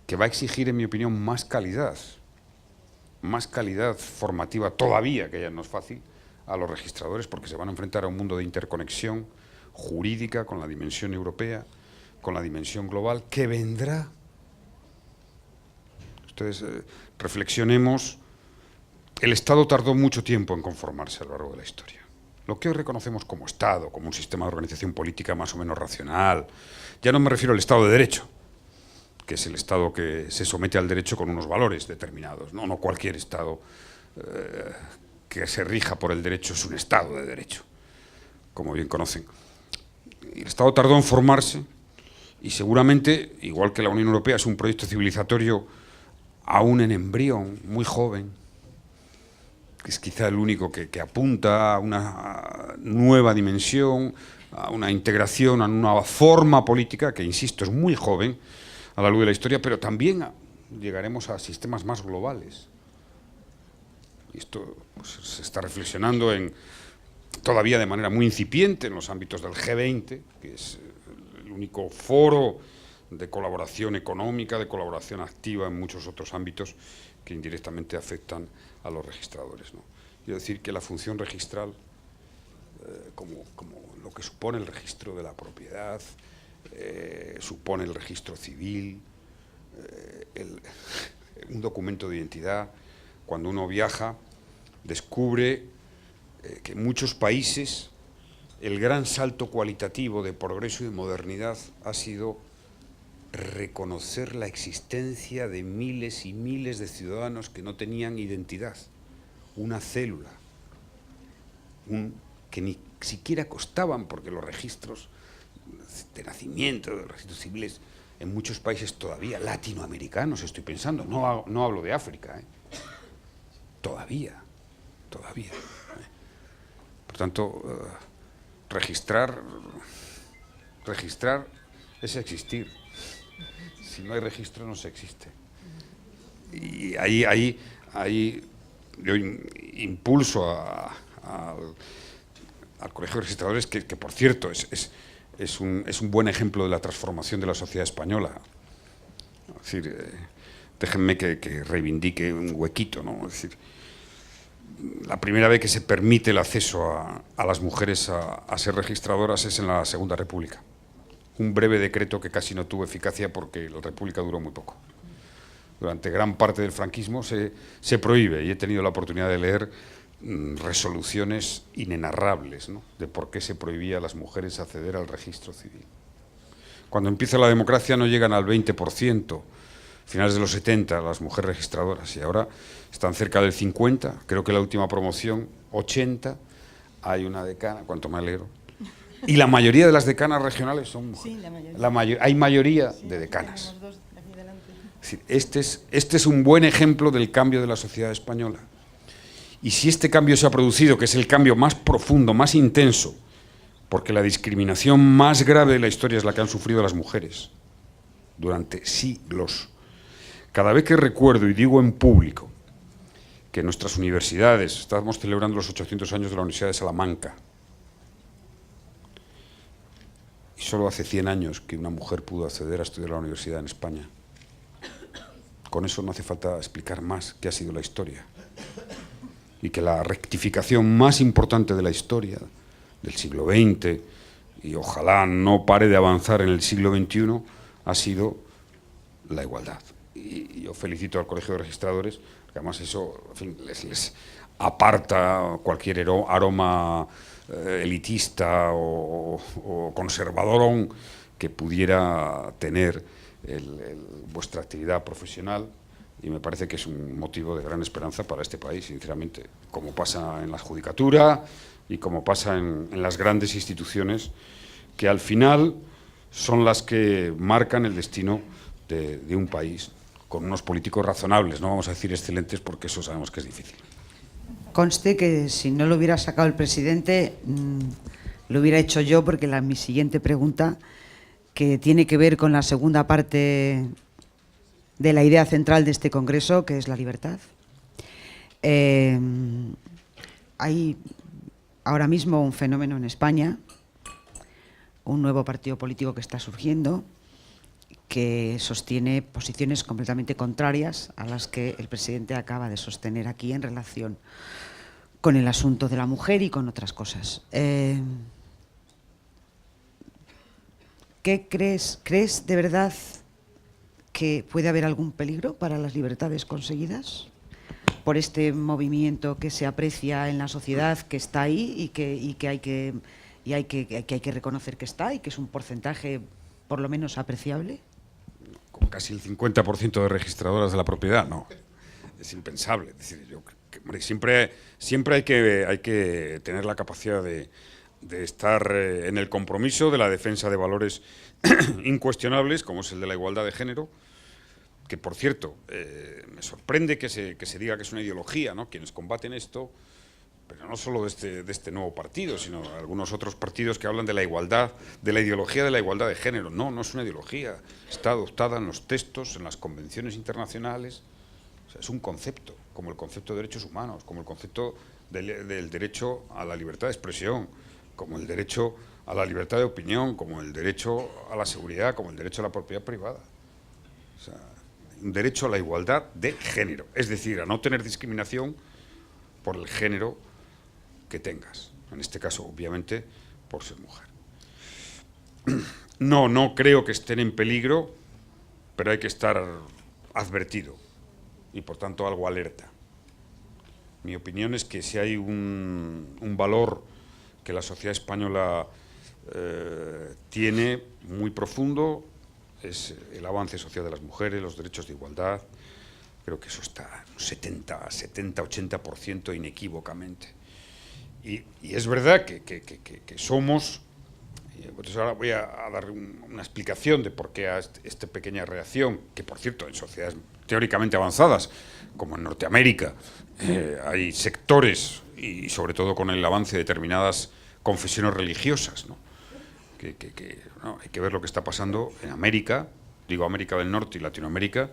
que va a exigir, en mi opinión, más calidad formativa todavía, que ya no es fácil, a los registradores, porque se van a enfrentar a un mundo de interconexión jurídica con la dimensión europea, con la dimensión global, que vendrá. Ustedes reflexionemos. El Estado tardó mucho tiempo en conformarse a lo largo de la historia. Lo que hoy reconocemos como Estado, como un sistema de organización política más o menos racional, ya no me refiero al Estado de Derecho, que es el Estado que se somete al derecho con unos valores determinados. No cualquier Estado que se rija por el derecho es un Estado de Derecho, como bien conocen. Y el Estado tardó en formarse y seguramente, igual que la Unión Europea, es un proyecto civilizatorio aún en embrión, muy joven, que es quizá el único que apunta a una nueva dimensión, a una integración, a una nueva forma política, que, insisto, es muy joven a la luz de la historia, pero también llegaremos a sistemas más globales. Y esto pues, se está reflexionando todavía de manera muy incipiente en los ámbitos del G20, que es el único foro de colaboración económica, de colaboración activa en muchos otros ámbitos que indirectamente afectan a los registradores, ¿no? Quiero decir que la función registral, como lo que supone el registro de la propiedad, supone el registro civil, un documento de identidad, cuando uno viaja, descubre que en muchos países el gran salto cualitativo de progreso y de modernidad ha sido reconocer la existencia de miles y miles de ciudadanos que no tenían identidad, una célula, que ni siquiera costaban, porque los registros de nacimiento, los registros civiles, en muchos países todavía latinoamericanos, estoy pensando, no hablo de África, todavía. Por tanto, registrar es existir. Si no hay registro, no se existe. Y ahí yo impulso al Colegio de Registradores, que por cierto es un buen ejemplo de la transformación de la sociedad española. Es decir, déjenme que reivindique un huequito, ¿no? Es decir, la primera vez que se permite el acceso a las mujeres a ser registradoras es en la Segunda República. Un breve decreto que casi no tuvo eficacia porque la República duró muy poco. Durante gran parte del franquismo se prohíbe, y he tenido la oportunidad de leer resoluciones inenarrables, ¿no?, de por qué se prohibía a las mujeres acceder al registro civil. Cuando empieza la democracia no llegan al 20%, finales de los 70, las mujeres registradoras, y ahora están cerca del 50%, creo que la última promoción, 80%, hay una decana, cuanto me alegro, y la mayoría de las decanas regionales son mujeres. Sí, hay mayoría de decanas. Es decir, este es un buen ejemplo del cambio de la sociedad española. Y si este cambio se ha producido, que es el cambio más profundo, más intenso, porque la discriminación más grave de la historia es la que han sufrido las mujeres durante siglos. Cada vez que recuerdo y digo en público que nuestras universidades, estamos celebrando los 800 años de la Universidad de Salamanca, y solo hace 100 años que una mujer pudo acceder a estudiar a la universidad en España. Con eso no hace falta explicar más qué ha sido la historia. Y que la rectificación más importante de la historia del siglo XX, y ojalá no pare de avanzar en el siglo XXI, ha sido la igualdad. Y yo felicito al Colegio de Registradores, que además eso, en fin, les aparta cualquier aroma elitista o conservadorón que pudiera tener vuestra actividad profesional, y me parece que es un motivo de gran esperanza para este país, sinceramente, como pasa en la judicatura y como pasa en las grandes instituciones, que al final son las que marcan el destino de un país, con unos políticos razonables, no vamos a decir excelentes, porque eso sabemos que es difícil. Conste que si no lo hubiera sacado el presidente, lo hubiera hecho yo, porque mi siguiente pregunta, que tiene que ver con la segunda parte de la idea central de este congreso, que es la libertad. Hay ahora mismo un fenómeno en España, un nuevo partido político que está surgiendo, que sostiene posiciones completamente contrarias a las que el presidente acaba de sostener aquí en relación con el asunto de la mujer y con otras cosas. ¿Qué crees de verdad que puede haber algún peligro para las libertades conseguidas por este movimiento que se aprecia en la sociedad, que está ahí y que hay que reconocer que está, y que es un porcentaje por lo menos apreciable? Con casi el 50% de registradoras de la propiedad, no, es impensable. Es decir, hombre, siempre hay que tener la capacidad de estar en el compromiso de la defensa de valores incuestionables, como es el de la igualdad de género, que, por cierto, me sorprende que se diga que es una ideología, ¿no?, quienes combaten esto, pero no solo de este nuevo partido, sino algunos otros partidos que hablan de la igualdad, de la ideología de la igualdad de género. No, no es una ideología, está adoptada en los textos, en las convenciones internacionales. O sea, es un concepto, como el concepto de derechos humanos, como el concepto del derecho a la libertad de expresión, como el derecho a la libertad de opinión, como el derecho a la seguridad, como el derecho a la propiedad privada. O sea, un derecho a la igualdad de género, es decir, a no tener discriminación por el género que tengas, en este caso, obviamente, por ser mujer. No creo que estén en peligro, pero hay que estar advertido y, por tanto, algo alerta. Mi opinión es que si hay un valor que la sociedad española tiene muy profundo, es el avance social de las mujeres, los derechos de igualdad. Creo que eso está un 70-80% inequívocamente. Y es verdad que somos, entonces ahora voy a dar una explicación de por qué a esta pequeña reacción, que por cierto en sociedades teóricamente avanzadas, como en Norteamérica, hay sectores, y sobre todo con el avance de determinadas confesiones religiosas, ¿no?, ¿no? Hay que ver lo que está pasando en América, digo América del Norte y Latinoamérica,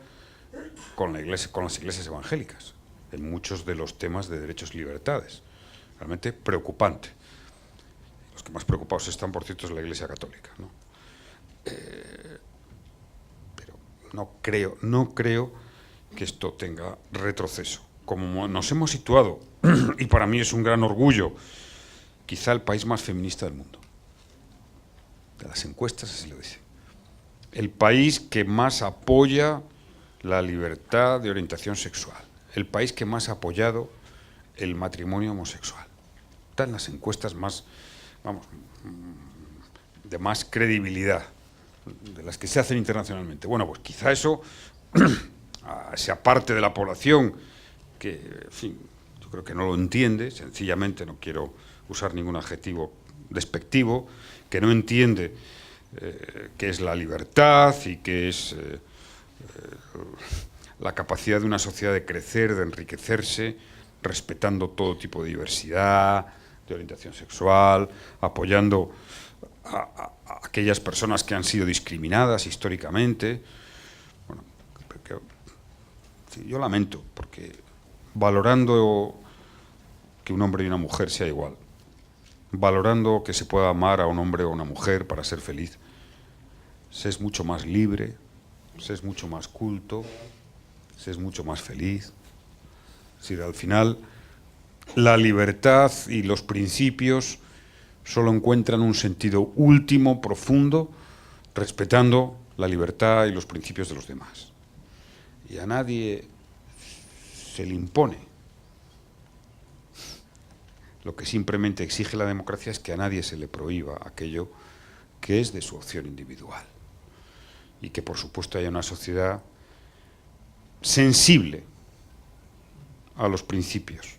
con las iglesias evangélicas, en muchos de los temas de derechos y libertades. Realmente preocupante. Los que más preocupados están, por cierto, es la Iglesia Católica, ¿no? Pero no creo que esto tenga retroceso. Como nos hemos situado, y para mí es un gran orgullo, quizá el país más feminista del mundo. De las encuestas así lo dice. El país que más apoya la libertad de orientación sexual. El país que más ha apoyado el matrimonio homosexual. Están las encuestas más, vamos, de más credibilidad, de las que se hacen internacionalmente. Bueno, pues quizá eso, sea parte de la población que, en fin, yo creo que no lo entiende, sencillamente, no quiero usar ningún adjetivo despectivo, que no entiende qué es la libertad y qué es la capacidad de una sociedad de crecer, de enriquecerse, respetando todo tipo de diversidad, de orientación sexual, apoyando a aquellas personas que han sido discriminadas históricamente. Bueno, yo lamento, porque valorando que un hombre y una mujer sea igual, valorando que se pueda amar a un hombre o a una mujer para ser feliz, se es mucho más libre, se es mucho más culto, se es mucho más feliz. Es decir, al final, la libertad y los principios solo encuentran un sentido último, profundo, respetando la libertad y los principios de los demás. Y a nadie se le impone. Lo que simplemente exige la democracia es que a nadie se le prohíba aquello que es de su opción individual. Y que, por supuesto, haya una sociedad sensible a los principios.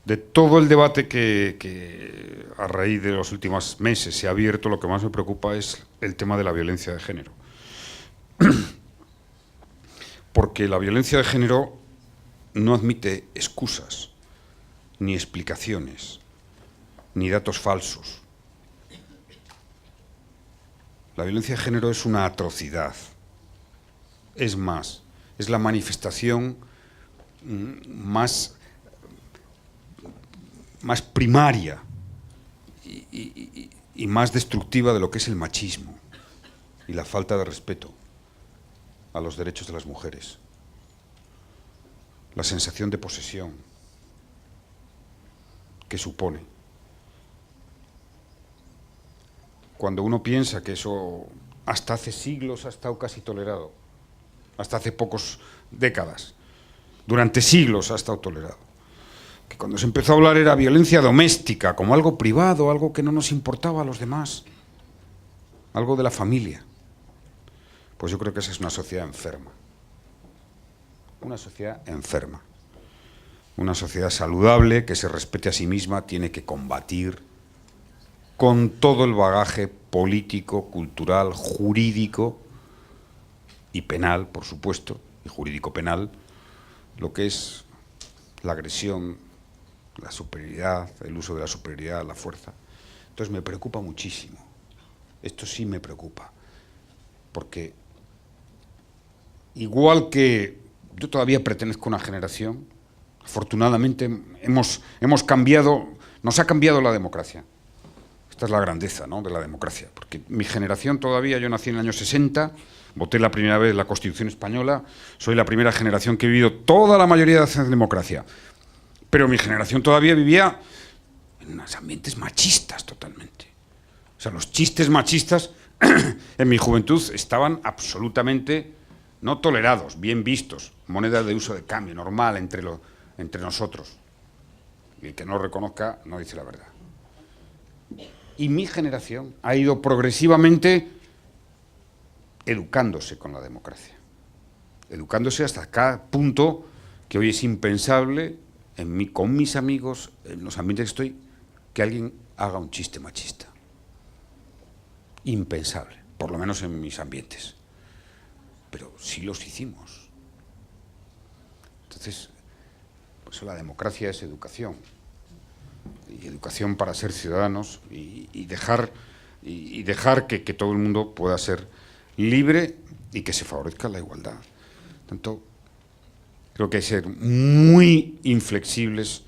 De todo el debate que a raíz de los últimos meses se ha abierto, lo que más me preocupa es el tema de la violencia de género. Porque la violencia de género no admite excusas, ni explicaciones, ni datos falsos. La violencia de género es una atrocidad. Es más, es la manifestación más primaria y más destructiva de lo que es el machismo y la falta de respeto a los derechos de las mujeres. La sensación de posesión que supone. Cuando uno piensa que eso hasta hace siglos ha estado casi tolerado, hasta hace pocas décadas, durante siglos ha estado tolerado, que cuando se empezó a hablar era violencia doméstica, como algo privado, algo que no nos importaba a los demás, algo de la familia. Pues yo creo que esa es una sociedad enferma. Una sociedad enferma. Una sociedad saludable que se respete a sí misma tiene que combatir con todo el bagaje político, cultural, jurídico y penal, por supuesto, y jurídico-penal, lo que es la agresión, la superioridad, el uso de la superioridad, la fuerza. Entonces me preocupa muchísimo. Esto sí me preocupa. Porque igual que yo todavía pertenezco a una generación, afortunadamente hemos cambiado, nos ha cambiado la democracia. Esta es la grandeza, ¿no?, de la democracia. Porque mi generación todavía, yo nací en el año 60, voté la primera vez la Constitución Española, soy la primera generación que he vivido toda la mayoría de la democracia. Pero mi generación todavía vivía en unos ambientes machistas totalmente. O sea, los chistes machistas en mi juventud estaban absolutamente no tolerados, bien vistos, moneda de uso de cambio, normal entre nosotros. Y el que no lo reconozca no dice la verdad. Y mi generación ha ido progresivamente educándose con la democracia. Educándose hasta cada punto que hoy es impensable con mis amigos, en los ambientes que estoy, que alguien haga un chiste machista. Impensable, por lo menos en mis ambientes. Pero sí los hicimos. Entonces, pues la democracia es educación. Y educación para ser ciudadanos y dejar que todo el mundo pueda ser libre y que se favorezca la igualdad. Tanto, creo que hay que ser muy inflexibles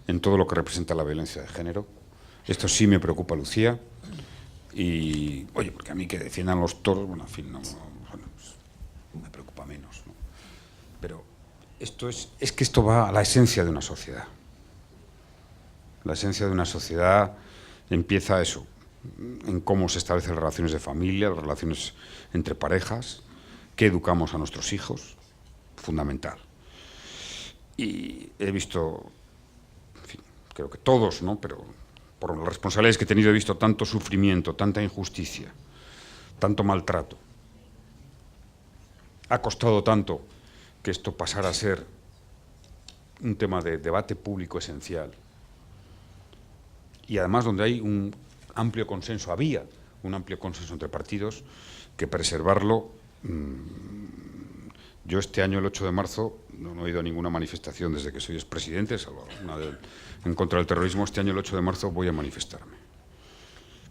en todo lo que representa la violencia de género, Esto sí me preocupa, Lucía. Y, oye, porque a mí que defiendan los toros, bueno, en fin, bueno, pues, me preocupa menos, ¿no? Pero esto es que esto va a la esencia de una sociedad. La esencia de una sociedad empieza eso, en cómo se establecen las relaciones de familia, las relaciones entre parejas, qué educamos a nuestros hijos, fundamental. Y he visto, en fin, creo que todos, ¿no? Pero por las responsabilidades que he tenido, he visto tanto sufrimiento, tanta injusticia, tanto maltrato. Ha costado tanto que esto pasara a ser un tema de debate público esencial. Y además donde hay un amplio consenso, había un amplio consenso entre partidos, que preservarlo. Yo este año, el 8 de marzo, no he ido a ninguna manifestación desde que soy expresidente, salvo una en contra del terrorismo. Este año, el 8 de marzo, voy a manifestarme,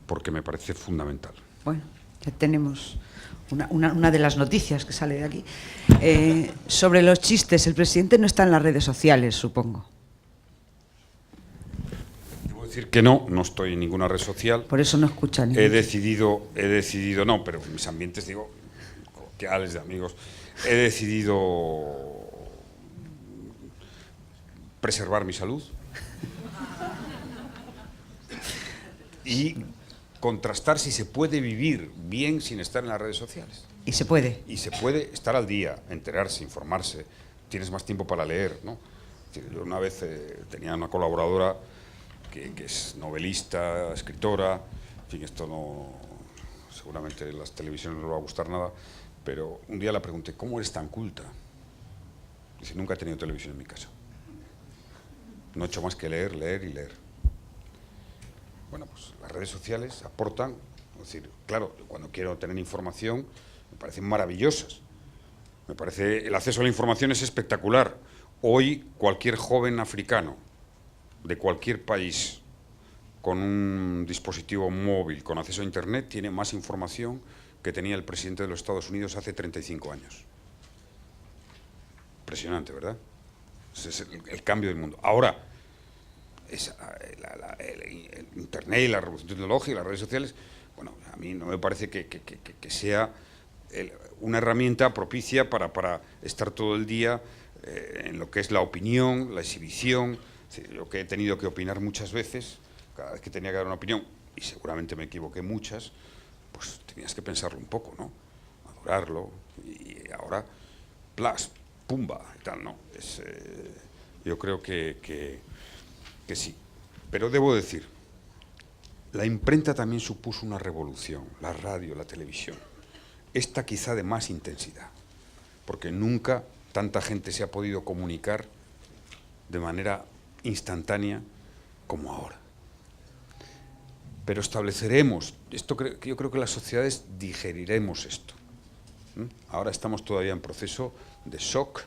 porque me parece fundamental. Bueno, ya tenemos una de las noticias que sale de aquí. Sobre los chistes, el presidente no está en las redes sociales, supongo. Debo decir que no estoy en ninguna red social. Por eso no escuchan. He decidido no, pero en mis ambientes, digo, coloquiales, de amigos, he decidido preservar mi salud y contrastar si se puede vivir bien sin estar en las redes sociales. Y se puede. Y se puede estar al día, enterarse, informarse, tienes más tiempo para leer, ¿no? Yo una vez tenía una colaboradora que es novelista, escritora, en fin, esto no, seguramente en las televisiones no le va a gustar nada, pero un día la pregunté, ¿cómo eres tan culta? Dice, nunca he tenido televisión en mi casa. No he hecho más que leer, leer y leer. Bueno, pues las redes sociales aportan, es decir, claro, cuando quiero tener información, me parecen maravillosas. Me parece, el acceso a la información es espectacular. Hoy, cualquier joven africano de cualquier país con un dispositivo móvil, con acceso a Internet, tiene más información que tenía el presidente de los Estados Unidos hace 35 años. Impresionante, ¿verdad? Ese es el cambio del mundo. Ahora, el Internet y la revolución tecnológica y las redes sociales, bueno, a mí no me parece que sea una herramienta propicia para estar todo el día en lo que es la opinión, la exhibición. Yo que he tenido que opinar muchas veces, cada vez que tenía que dar una opinión, y seguramente me equivoqué muchas, pues tenías que pensarlo un poco, ¿no? Madurarlo, y ahora, plas, pumba, y tal, ¿no? Yo creo que sí. Pero debo decir, la imprenta también supuso una revolución, la radio, la televisión. Esta quizá de más intensidad, porque nunca tanta gente se ha podido comunicar de manera instantánea como ahora. Pero estableceremos, yo creo que las sociedades digeriremos esto. Ahora estamos todavía en proceso de shock,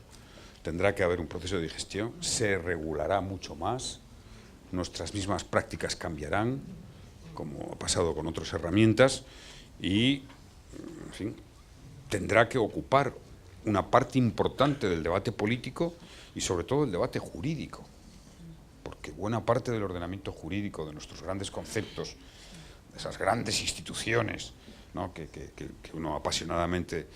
tendrá que haber un proceso de digestión, se regulará mucho más, nuestras mismas prácticas cambiarán, como ha pasado con otras herramientas, y, en fin, tendrá que ocupar una parte importante del debate político y sobre todo el debate jurídico, porque buena parte del ordenamiento jurídico, de nuestros grandes conceptos, de esas grandes instituciones, ¿no? que uno apasionadamente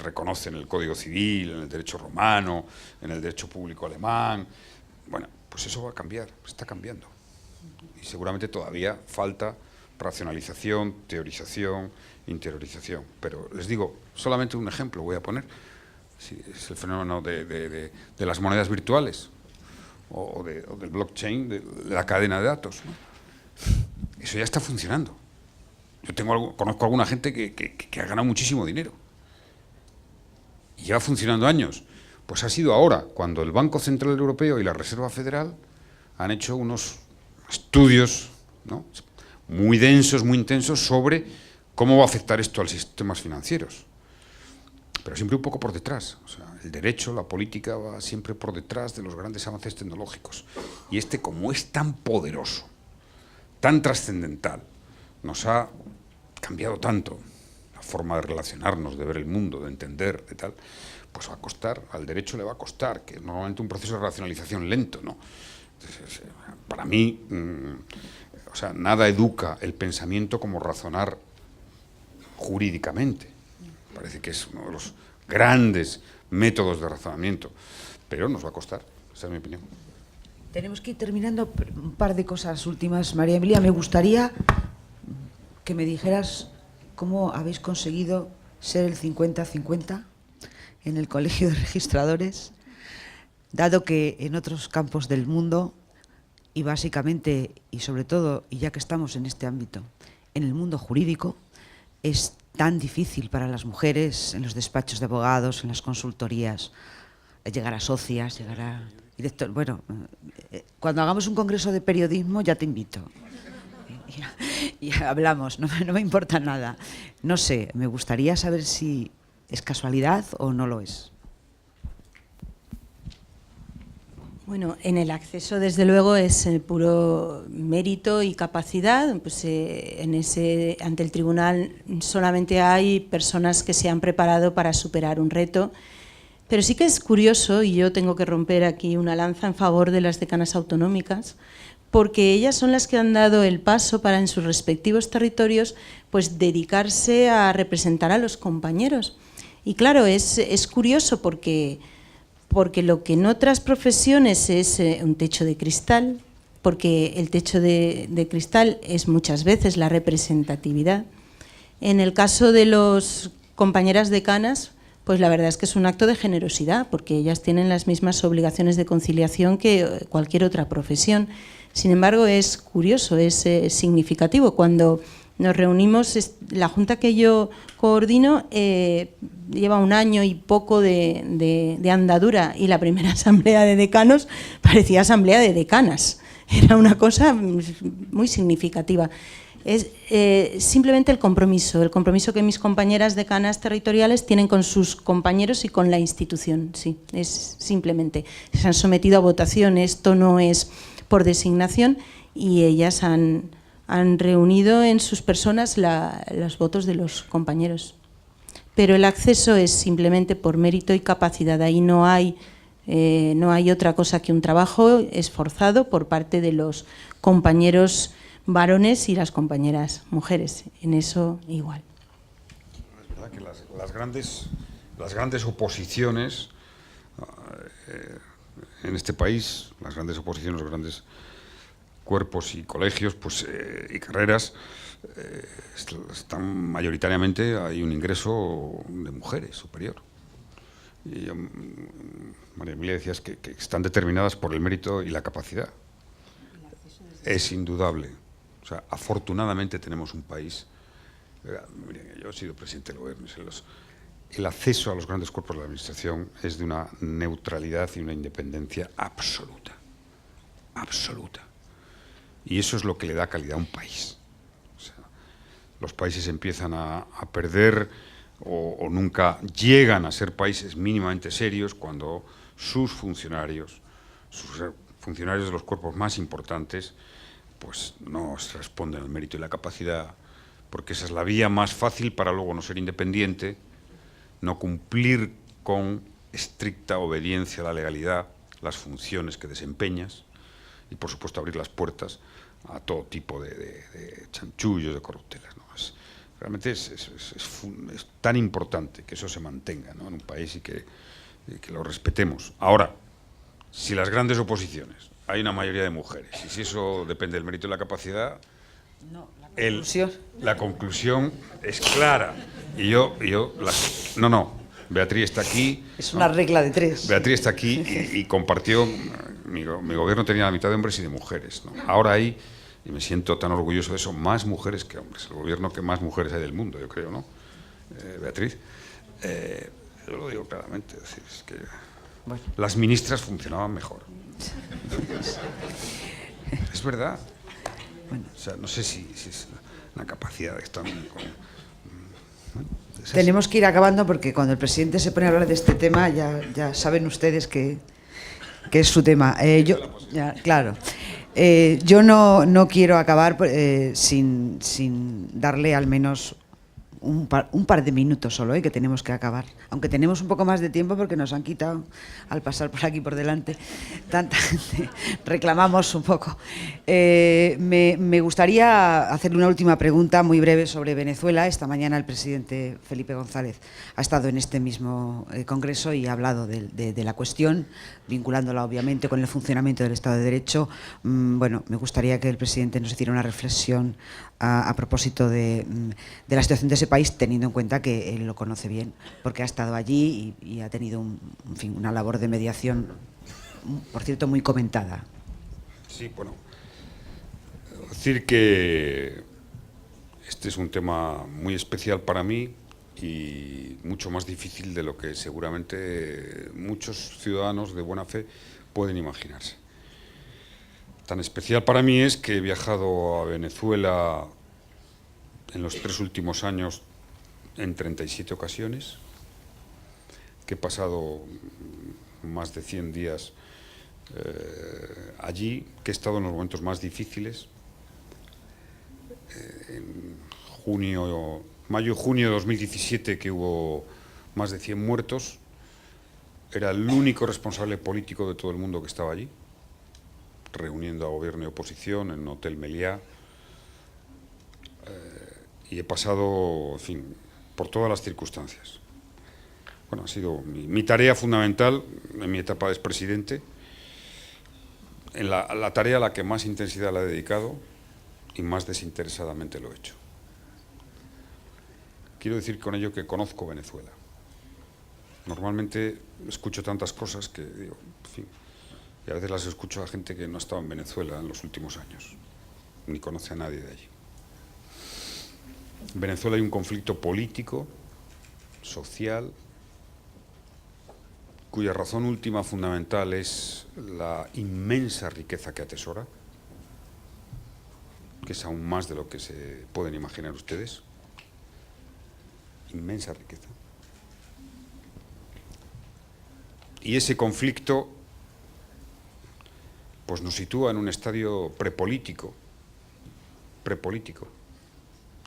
reconoce en el Código Civil, en el derecho romano, en el derecho público alemán, bueno, pues eso va a cambiar, está cambiando. Y seguramente todavía falta racionalización, teorización, interiorización. Pero les digo, solamente un ejemplo voy a poner. Sí, es el fenómeno de las monedas virtuales o del blockchain, de la cadena de datos, ¿no? Eso ya está funcionando. Yo conozco a alguna gente que ha ganado muchísimo dinero. Y lleva funcionando años. Pues ha sido ahora, cuando el Banco Central Europeo y la Reserva Federal han hecho unos estudios, ¿no?, muy densos, muy intensos, sobre cómo va a afectar esto a los sistemas financieros. Pero siempre un poco por detrás. O sea, el derecho, la política va siempre por detrás de los grandes avances tecnológicos. Y como es tan poderoso, tan trascendental, nos ha cambiado tanto la forma de relacionarnos, de ver el mundo, de entender, de tal, pues va a costar, al derecho le va a costar, que es normalmente un proceso de racionalización lento, ¿no? Entonces, para mí, sea, nada educa el pensamiento como razonar jurídicamente. Parece que es uno de los grandes métodos de razonamiento, pero nos va a costar, esa es mi opinión. Tenemos que ir terminando. Un par de cosas últimas. María Emilia, me gustaría que me dijeras cómo habéis conseguido ser el 50-50 en el Colegio de Registradores, dado que en otros campos del mundo, y básicamente, y sobre todo, y ya que estamos en este ámbito, en el mundo jurídico, es tan difícil para las mujeres en los despachos de abogados, en las consultorías, llegar a socias, llegar a director. Bueno, cuando hagamos un congreso de periodismo ya te invito. Y hablamos, no me importa nada. No sé, me gustaría saber si es casualidad o no lo es. Bueno, en el acceso, desde luego, es puro mérito y capacidad. Pues, ante el tribunal solamente hay personas que se han preparado para superar un reto. Pero sí que es curioso, y yo tengo que romper aquí una lanza en favor de las decanas autonómicas, porque ellas son las que han dado el paso para en sus respectivos territorios pues dedicarse a representar a los compañeros. Y claro, es curioso porque lo que en otras profesiones es un techo de cristal, porque el techo de cristal es muchas veces la representatividad. En el caso de los compañeras decanas, pues la verdad es que es un acto de generosidad, porque ellas tienen las mismas obligaciones de conciliación que cualquier otra profesión. Sin embargo, es curioso, es significativo. Cuando nos reunimos, la junta que yo coordino lleva un año y poco de andadura, y la primera asamblea de decanos parecía asamblea de decanas. Era una cosa muy significativa. Es simplemente el compromiso que mis compañeras decanas territoriales tienen con sus compañeros y con la institución. Sí, es simplemente. Se han sometido a votación, esto no es por designación, y ellas han reunido en sus personas los votos de los compañeros. Pero el acceso es simplemente por mérito y capacidad. Ahí no hay otra cosa que un trabajo esforzado por parte de los compañeros varones y las compañeras mujeres. En eso igual. Es verdad que las grandes oposiciones en este país, las grandes oposiciones, los grandes cuerpos y colegios y carreras, están mayoritariamente, hay un ingreso de mujeres superior. Y María Emilia decías que están determinadas por el mérito y la capacidad. Es indudable. O sea, afortunadamente tenemos un país. Miren, yo he sido presidente del gobierno. El acceso a los grandes cuerpos de la administración es de una neutralidad y una independencia absoluta. Absoluta. Y eso es lo que le da calidad a un país. O sea, los países empiezan a perder o nunca llegan a ser países mínimamente serios cuando sus funcionarios de los cuerpos más importantes, pues no responden al mérito y la capacidad, porque esa es la vía más fácil para luego no ser independiente, no cumplir con estricta obediencia a la legalidad las funciones que desempeñas y, por supuesto, abrir las puertas a todo tipo de chanchullos, de corruptelas, ¿no? Realmente es tan importante que eso se mantenga, ¿no?, en un país y que lo respetemos. Ahora, si las grandes oposiciones hay una mayoría de mujeres y si eso depende del mérito y la capacidad, no, la conclusión es clara. Beatriz está aquí. Es una regla de tres. Beatriz está aquí y compartió. Mi gobierno tenía la mitad de hombres y de mujeres, ¿no? Ahora hay, y me siento tan orgulloso de eso, más mujeres que hombres. El gobierno que más mujeres hay del mundo, yo creo, ¿no? Beatriz. Yo lo digo claramente, es que bueno, las ministras funcionaban mejor. Es verdad. Bueno, o sea, no sé si es una capacidad de estar Tenemos que ir acabando porque cuando el presidente se pone a hablar de este tema ya saben ustedes que es su tema. Claro. Yo no quiero acabar sin darle al menos un par de minutos solo, que tenemos que acabar. Aunque tenemos un poco más de tiempo porque nos han quitado, al pasar por aquí por delante, tanta gente. Reclamamos un poco. Me gustaría hacerle una última pregunta muy breve sobre Venezuela. Esta mañana el presidente Felipe González ha estado en este mismo congreso y ha hablado de la cuestión, vinculándola obviamente con el funcionamiento del Estado de Derecho. Bueno, me gustaría que el presidente nos hiciera una reflexión a propósito de la situación de ese país, teniendo en cuenta que él lo conoce bien, porque ha estado allí y ha tenido en fin, una labor de mediación, por cierto, muy comentada. Sí, bueno, decir que este es un tema muy especial para mí y mucho más difícil de lo que seguramente muchos ciudadanos de buena fe pueden imaginarse. Tan especial para mí es que he viajado a Venezuela en los 3 últimos años en 37 ocasiones, que he pasado más de 100 días allí, que he estado en los momentos más difíciles. En mayo y junio de 2017, que hubo más de 100 muertos, era el único responsable político de todo el mundo que estaba allí, reuniendo a gobierno y oposición en Hotel Meliá, y he pasado, en fin, por todas las circunstancias. Bueno, ha sido mi tarea fundamental en mi etapa de expresidente, en la tarea a la que más intensidad la he dedicado y más desinteresadamente lo he hecho. Quiero decir con ello que conozco Venezuela. Normalmente escucho tantas cosas que digo, en fin, y a veces las escucho a gente que no ha estado en Venezuela en los últimos años, ni conoce a nadie de allí. En Venezuela hay un conflicto político, social, cuya razón última fundamental es la inmensa riqueza que atesora, que es aún más de lo que se pueden imaginar ustedes. Inmensa riqueza. Y ese conflicto pues nos sitúa en un estadio prepolítico.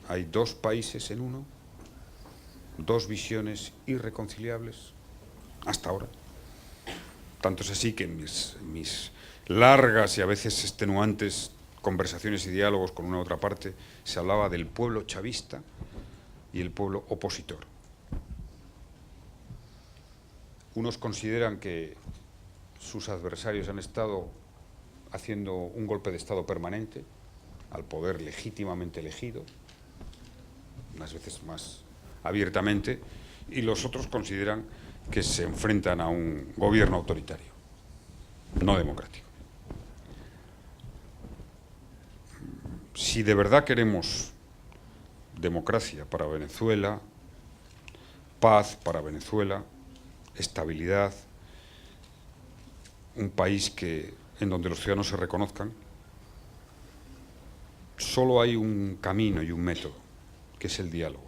Hay 2 países en uno, 2 visiones irreconciliables, hasta ahora. Tanto es así que en mis largas y a veces extenuantes conversaciones y diálogos con una u otra parte se hablaba del pueblo chavista y el pueblo opositor. Unos consideran que sus adversarios han estado haciendo un golpe de Estado permanente al poder legítimamente elegido, unas veces más abiertamente, y los otros consideran que se enfrentan a un gobierno autoritario, no democrático. Si de verdad queremos democracia para Venezuela, paz para Venezuela, estabilidad, un país en donde los ciudadanos se reconozcan, solo hay un camino y un método, que es el diálogo.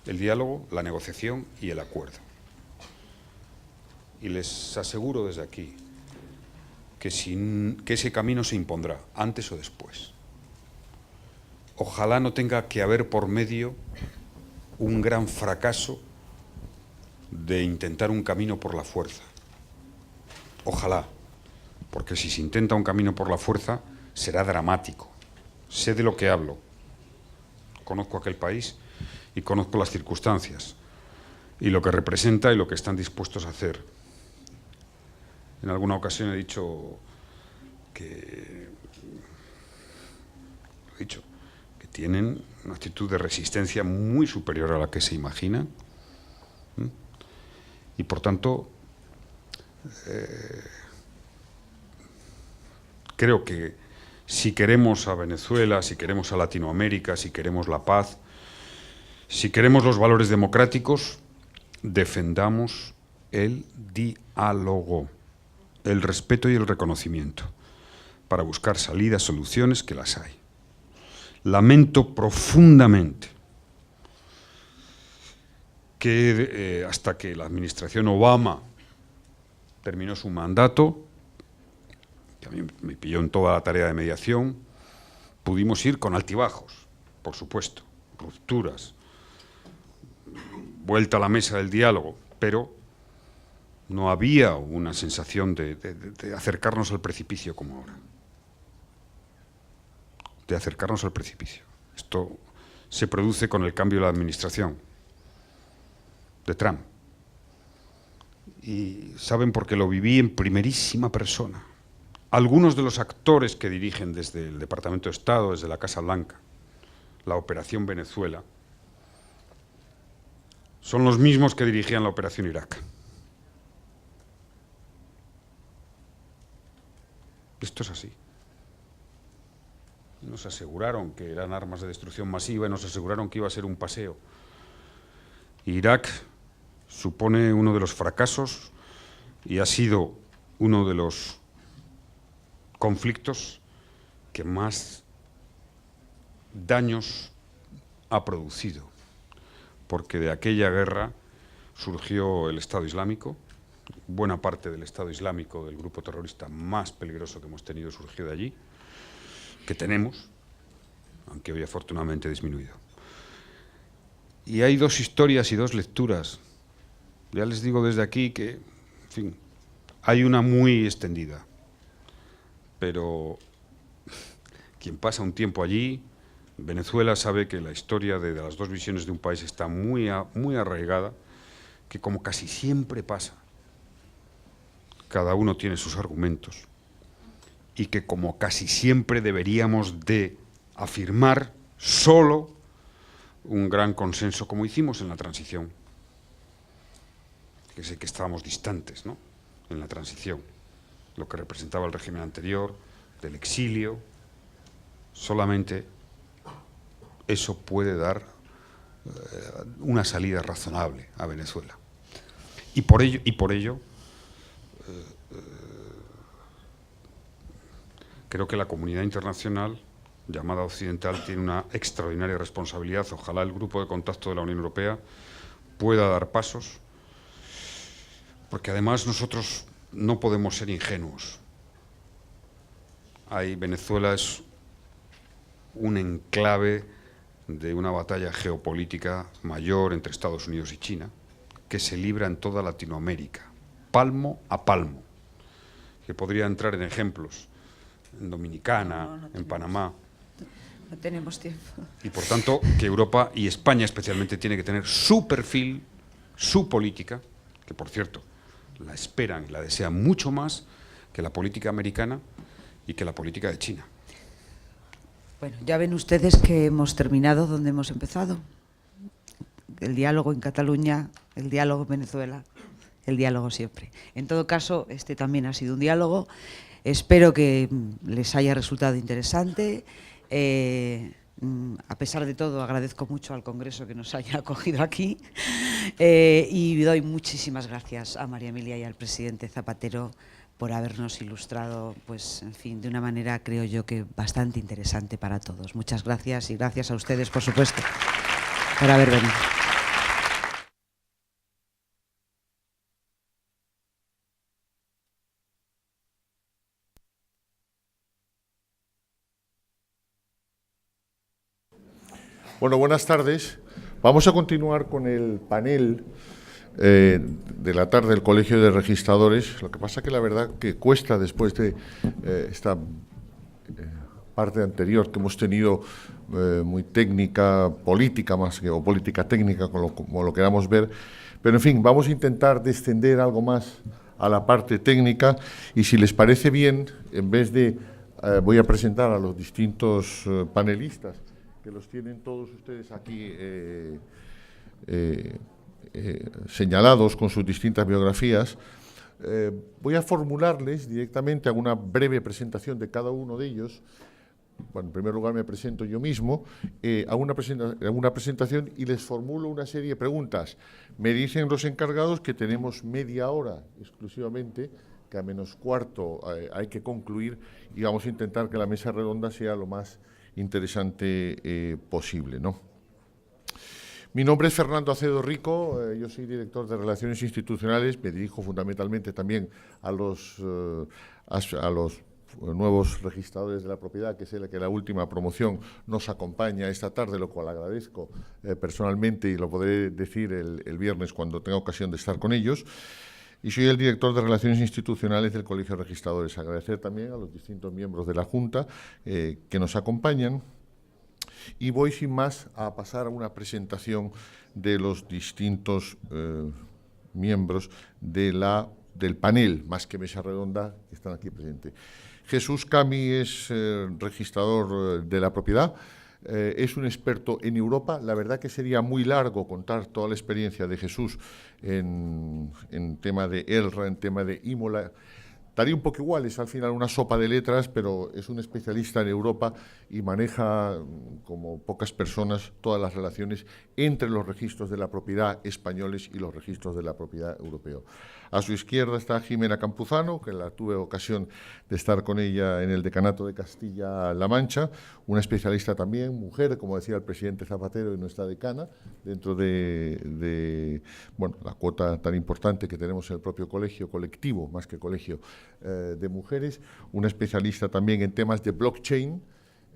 El diálogo, la negociación y el acuerdo. Y les aseguro desde aquí que ese camino se impondrá, antes o después. Ojalá no tenga que haber por medio un gran fracaso de intentar un camino por la fuerza. Ojalá, porque si se intenta un camino por la fuerza será dramático. Sé de lo que hablo, conozco aquel país y conozco las circunstancias y lo que representa y lo que están dispuestos a hacer. En alguna ocasión he dicho que tienen una actitud de resistencia muy superior a la que se imagina. Y por tanto, creo que si queremos a Venezuela, si queremos a Latinoamérica, si queremos la paz, si queremos los valores democráticos, defendamos el diálogo, el respeto y el reconocimiento, para buscar salidas, soluciones, que las hay. Lamento profundamente que hasta que la administración Obama terminó su mandato, que a mí me pilló en toda la tarea de mediación, pudimos ir con altibajos, por supuesto, rupturas, vuelta a la mesa del diálogo, pero no había una sensación de acercarnos al precipicio como ahora. De acercarnos al precipicio. Esto se produce con el cambio de la administración de Trump. Y saben, porque lo viví en primerísima persona. Algunos de los actores que dirigen desde el Departamento de Estado, desde la Casa Blanca, la Operación Venezuela, son los mismos que dirigían la Operación Irak. Esto es así. Nos aseguraron que eran armas de destrucción masiva y nos aseguraron que iba a ser un paseo. Irak supone uno de los fracasos y ha sido uno de los conflictos que más daños ha producido, porque de aquella guerra surgió el Estado Islámico. Buena parte del Estado Islámico, del grupo terrorista más peligroso que hemos tenido, surgió de allí, que tenemos, aunque hoy afortunadamente ha disminuido. Y hay dos historias y dos lecturas. Ya les digo desde aquí que, en fin, hay una muy extendida, pero quien pasa un tiempo allí, Venezuela, sabe que la historia de las dos visiones de un país está muy arraigada, que como casi siempre pasa, cada uno tiene sus argumentos, y que como casi siempre deberíamos de afirmar solo un gran consenso, como hicimos en la transición, que sé que estábamos distantes, ¿no?, en la transición, lo que representaba el régimen anterior, del exilio. Solamente eso puede dar una salida razonable a Venezuela. Y por ello creo que la comunidad internacional, llamada occidental, tiene una extraordinaria responsabilidad. Ojalá el grupo de contacto de la Unión Europea pueda dar pasos, porque además nosotros no podemos ser ingenuos. Venezuela es un enclave de una batalla geopolítica mayor entre Estados Unidos y China, que se libra en toda Latinoamérica, palmo a palmo, que podría entrar en ejemplos en Dominicana, en Panamá. No tenemos tiempo. Y por tanto, que Europa y España especialmente tiene que tener su perfil, su política, que por cierto la esperan y la desean mucho más que la política americana y que la política de China. Bueno, ya ven ustedes que hemos terminado donde hemos empezado. El diálogo en Cataluña, el diálogo en Venezuela, el diálogo siempre. En todo caso, este también ha sido un diálogo. Espero que les haya resultado interesante. A pesar de todo, agradezco mucho al Congreso que nos haya acogido aquí y doy muchísimas gracias a María Emilia y al presidente Zapatero por habernos ilustrado, pues, en fin, de una manera, creo yo, que bastante interesante para todos. Muchas gracias y gracias a ustedes, por supuesto, por haber venido. Bueno, buenas tardes. Vamos a continuar con el panel de la tarde del Colegio de Registradores. Lo que pasa que la verdad que cuesta, después de esta parte anterior que hemos tenido muy técnica, política más que, o política técnica, como lo queramos ver, pero en fin, vamos a intentar descender algo más a la parte técnica y si les parece bien, en vez de voy a presentar a los distintos panelistas, que los tienen todos ustedes aquí señalados con sus distintas biografías, voy a formularles directamente, hago una breve presentación de cada uno de ellos. Bueno, en primer lugar me presento yo mismo, hago una presentación y les formulo una serie de preguntas. Me dicen los encargados que tenemos media hora exclusivamente, que a menos cuarto hay que concluir y vamos a intentar que la mesa redonda sea lo más interesante posible, ¿no? Mi nombre es Fernando Acedo Rico, yo soy director de Relaciones Institucionales, me dirijo fundamentalmente también a los nuevos registradores de la propiedad, que es el que la última promoción nos acompaña esta tarde, lo cual agradezco personalmente y lo podré decir el viernes cuando tenga ocasión de estar con ellos. Y soy el director de Relaciones Institucionales del Colegio de Registradores. Agradecer también a los distintos miembros de la Junta que nos acompañan. Y voy sin más a pasar a una presentación de los distintos miembros del panel, más que mesa redonda, que están aquí presentes. Jesús Cami es registrador de la propiedad. Es un experto en Europa. La verdad que sería muy largo contar toda la experiencia de Jesús en tema de ELRA, en tema de Imola. Daría un poco igual, es al final una sopa de letras, pero es un especialista en Europa y maneja, como pocas personas, todas las relaciones entre los registros de la propiedad españoles y los registros de la propiedad europeos. A su izquierda está Jimena Campuzano, que tuve ocasión de estar con ella en el Decanato de Castilla-La Mancha, una especialista también, mujer, como decía el presidente Zapatero y nuestra decana, dentro de la cuota tan importante que tenemos en el propio colegio, colectivo, más que colegio, de mujeres, una especialista también en temas de blockchain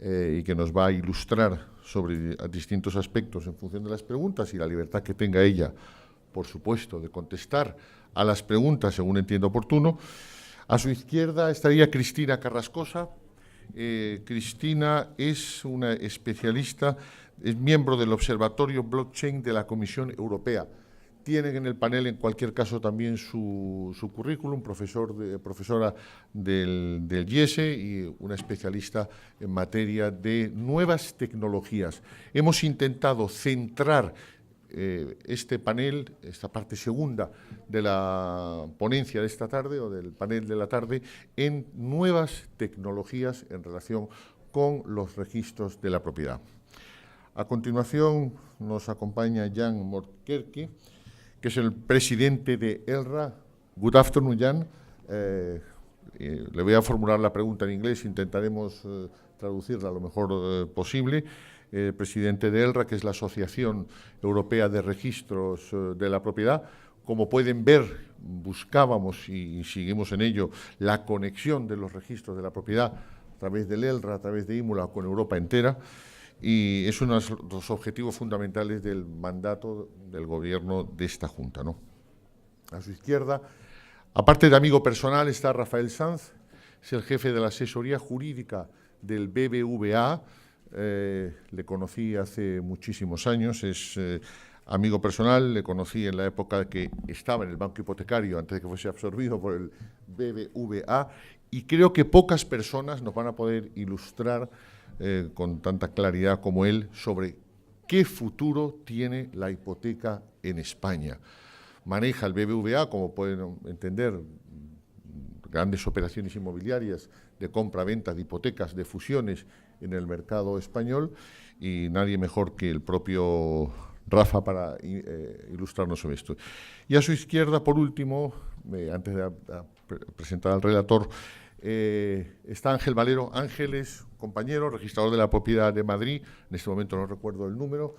y que nos va a ilustrar sobre distintos aspectos en función de las preguntas y la libertad que tenga ella, por supuesto, de contestar a las preguntas según entienda oportuno. A su izquierda estaría Cristina Carrascosa. Cristina es una especialista, es miembro del Observatorio Blockchain de la Comisión Europea. Tienen en el panel, en cualquier caso, también su currículum, profesora del IESE y una especialista en materia de nuevas tecnologías. Hemos intentado centrar este panel, esta parte segunda de la ponencia de esta tarde o del panel de la tarde, en nuevas tecnologías en relación con los registros de la propiedad. A continuación nos acompaña Jan Morkerke, que es el presidente de ELRA. Good afternoon, Jan. Le voy a formular la pregunta en inglés, intentaremos traducirla lo mejor posible. Presidente de ELRA, que es la Asociación Europea de Registros de la Propiedad. Como pueden ver, buscábamos y seguimos en ello la conexión de los registros de la propiedad a través del ELRA, a través de Imola, con Europa entera. Y es uno de los objetivos fundamentales del mandato del gobierno de esta Junta, ¿no? A su izquierda, aparte de amigo personal, está Rafael Sanz, es el jefe de la asesoría jurídica del BBVA. Le conocí hace muchísimos años, es amigo personal, le conocí en la época que estaba en el banco hipotecario, antes de que fuese absorbido por el BBVA, y creo que pocas personas nos van a poder ilustrar con tanta claridad como él sobre qué futuro tiene la hipoteca en España. Maneja el BBVA, como pueden entender, grandes operaciones inmobiliarias de compra-venta de hipotecas, de fusiones en el mercado español, y nadie mejor que el propio Rafa para ilustrarnos sobre esto. Y a su izquierda, por último, antes de presentar al relator, está Ángel Valero. Ángel es compañero, registrador de la propiedad de Madrid, en este momento no recuerdo el número,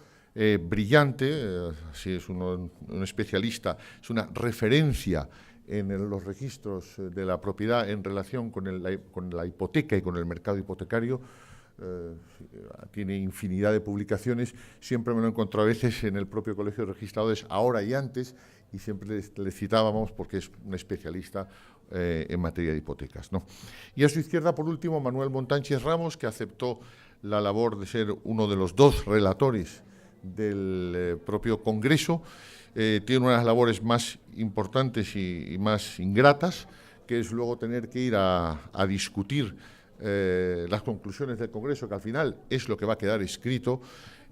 brillante, sí, es un especialista, es una referencia en los registros de la propiedad en relación con la hipoteca y con el mercado hipotecario. Tiene infinidad de publicaciones, siempre me lo encuentro a veces en el propio Colegio de Registradores, ahora y antes, y siempre le citábamos porque es un especialista en materia de hipotecas, ¿no? Y a su izquierda, por último, Manuel Montánchez Ramos, que aceptó la labor de ser uno de los dos relatores del propio Congreso. Tiene una de las labores más importantes y más ingratas, que es luego tener que ir a discutir las conclusiones del Congreso, que al final es lo que va a quedar escrito,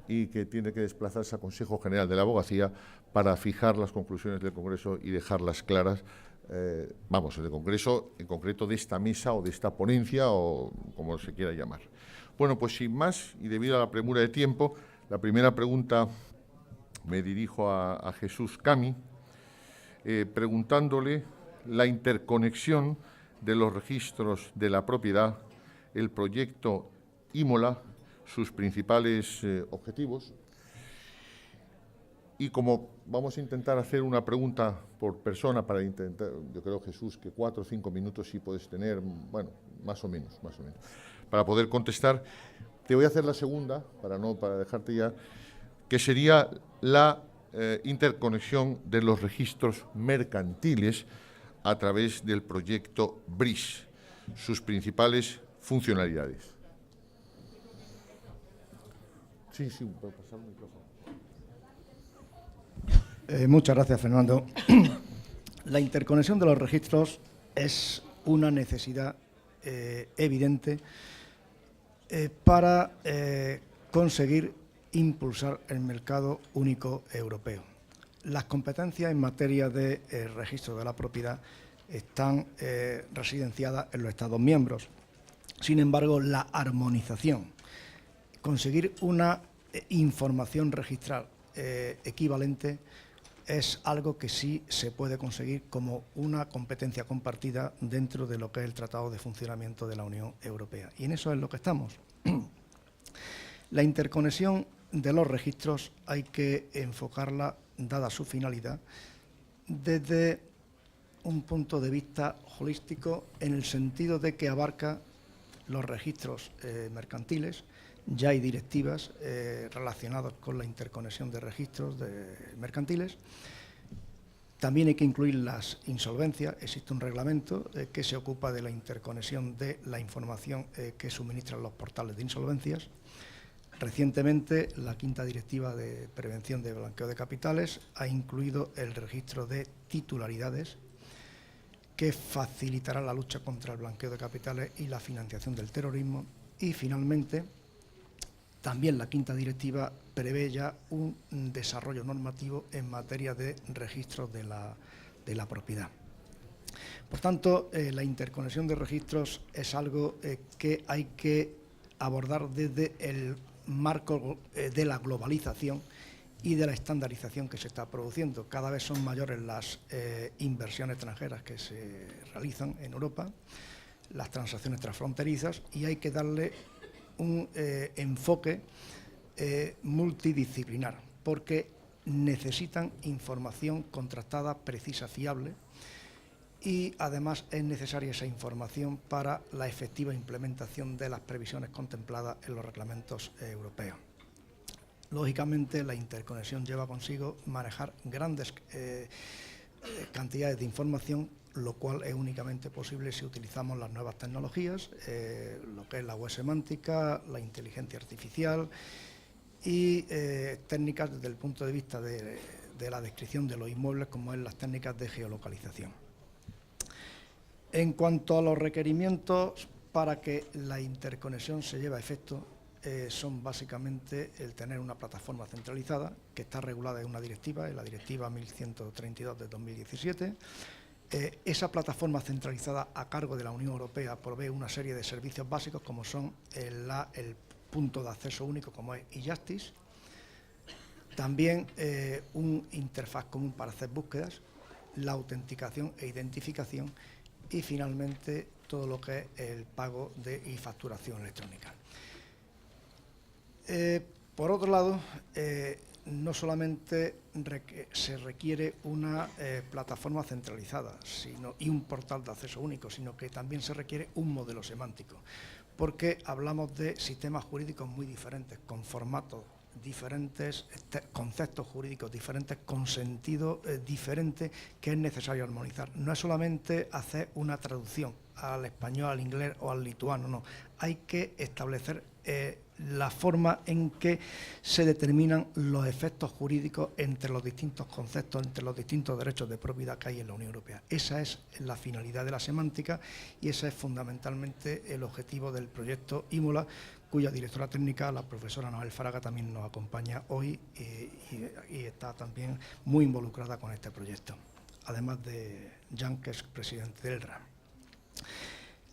y que tiene que desplazarse al Consejo General de la Abogacía para fijar las conclusiones del Congreso y dejarlas claras, del Congreso, en concreto de esta mesa o de esta ponencia o como se quiera llamar. Bueno, pues sin más, y debido a la premura de tiempo, la primera pregunta me dirijo a Jesús Cami, preguntándole la interconexión de los registros de la propiedad, el proyecto Imola, sus principales objetivos Y como vamos a intentar hacer una pregunta por persona para intentar, yo creo, Jesús, que 4 o 5 minutos sí puedes tener, bueno, más o menos, para poder contestar. Te voy a hacer la segunda, para dejarte ya, que sería la interconexión de los registros mercantiles a través del proyecto BRIS, sus principales funcionalidades. Sí, puedo pasar el micrófono. Muchas gracias, Fernando. La interconexión de los registros es una necesidad evidente para conseguir impulsar el mercado único europeo. Las competencias en materia de registro de la propiedad están residenciadas en los Estados miembros. Sin embargo, la armonización, conseguir una información registral equivalente, es algo que sí se puede conseguir como una competencia compartida dentro de lo que es el Tratado de Funcionamiento de la Unión Europea. Y en eso es lo que estamos. La interconexión de los registros hay que enfocarla, dada su finalidad, desde un punto de vista holístico, en el sentido de que abarca los registros mercantiles. Ya hay directivas relacionadas con la interconexión de registros mercantiles. También hay que incluir las insolvencias. Existe un reglamento que se ocupa de la interconexión de la información que suministran los portales de insolvencias. Recientemente, la quinta directiva de prevención de blanqueo de capitales ha incluido el registro de titularidades, que facilitará la lucha contra el blanqueo de capitales y la financiación del terrorismo. Y, finalmente, también la quinta directiva prevé ya un desarrollo normativo en materia de registros de la propiedad. Por tanto, la interconexión de registros es algo que hay que abordar desde el marco de la globalización y de la estandarización que se está produciendo. Cada vez son mayores las inversiones extranjeras que se realizan en Europa, las transacciones transfronterizas, y hay que darle un enfoque multidisciplinar, porque necesitan información contrastada, precisa, fiable, y además es necesaria esa información para la efectiva implementación de las previsiones contempladas en los reglamentos europeos. Lógicamente, la interconexión lleva consigo manejar grandes cantidades de información, lo cual es únicamente posible si utilizamos las nuevas tecnologías, lo que es la web semántica, la inteligencia artificial y técnicas desde el punto de vista de la descripción de los inmuebles, como es las técnicas de geolocalización. En cuanto a los requerimientos para que la interconexión se lleve a efecto, son básicamente el tener una plataforma centralizada que está regulada en una directiva, en la Directiva 1132 de 2017. Esa plataforma centralizada a cargo de la Unión Europea provee una serie de servicios básicos, como son el punto de acceso único, como es e-Justice, también un interfaz común para hacer búsquedas, la autenticación e identificación y finalmente todo lo que es el pago y facturación electrónica. Por otro lado, no solamente se requiere una plataforma centralizada y un portal de acceso único, sino que también se requiere un modelo semántico, porque hablamos de sistemas jurídicos muy diferentes, con formatos diferentes, conceptos jurídicos diferentes, con sentido diferente, que es necesario armonizar. No es solamente hacer una traducción al español, al inglés o al lituano, no. Hay que establecer la forma en que se determinan los efectos jurídicos entre los distintos conceptos, entre los distintos derechos de propiedad que hay en la Unión Europea. Esa es la finalidad de la semántica y ese es fundamentalmente el objetivo del proyecto IMOLA, cuya directora técnica, la profesora Noel Fraga, también nos acompaña hoy y está también muy involucrada con este proyecto, además de Jan, que es presidente del RAM.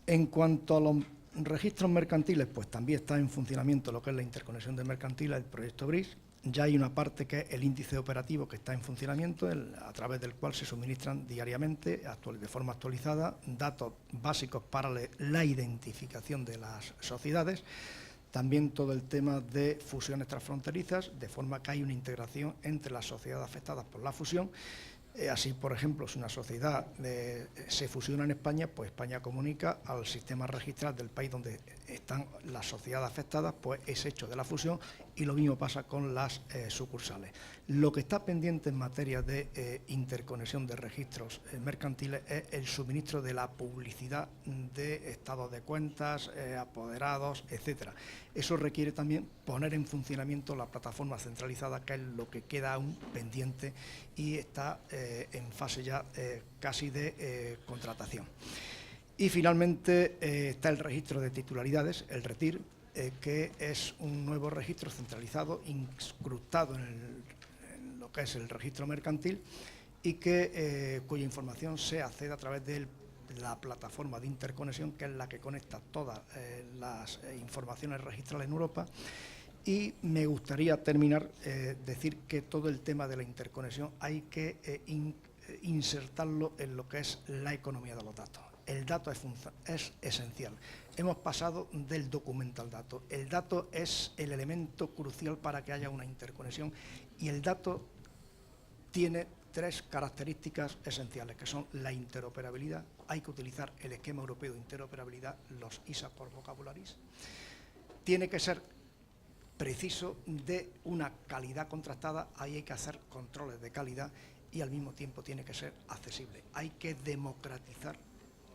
En cuanto a los registros mercantiles, pues también está en funcionamiento lo que es la interconexión de mercantiles, el proyecto BRIS. Ya hay una parte que es el índice operativo que está en funcionamiento, a través del cual se suministran diariamente, de forma actualizada, datos básicos para la identificación de las sociedades. También todo el tema de fusiones transfronterizas, de forma que hay una integración entre las sociedades afectadas por la fusión. Así, por ejemplo, si una sociedad se fusiona en España, pues España comunica al sistema registral del país donde están las sociedades afectadas, pues ese hecho de la fusión, y lo mismo pasa con las sucursales. Lo que está pendiente en materia de interconexión de registros mercantiles es el suministro de la publicidad de estados de cuentas, apoderados, etcétera. Eso requiere también poner en funcionamiento la plataforma centralizada, que es lo que queda aún pendiente y está en fase ya casi de contratación. Y finalmente está el registro de titularidades, el RETIR, que es un nuevo registro centralizado, incrustado en lo que es el registro mercantil y cuya información se accede a través de la plataforma de interconexión, que es la que conecta todas las informaciones registrales en Europa. Y me gustaría terminar decir que todo el tema de la interconexión hay que insertarlo en lo que es la economía de los datos. El dato es esencial. Hemos pasado del documento al dato. El dato es el elemento crucial para que haya una interconexión y el dato tiene 3 características esenciales, que son la interoperabilidad. Hay que utilizar el esquema europeo de interoperabilidad, los ISA por vocabularis. Tiene que ser preciso, de una calidad contrastada, ahí hay que hacer controles de calidad y al mismo tiempo tiene que ser accesible. Hay que democratizar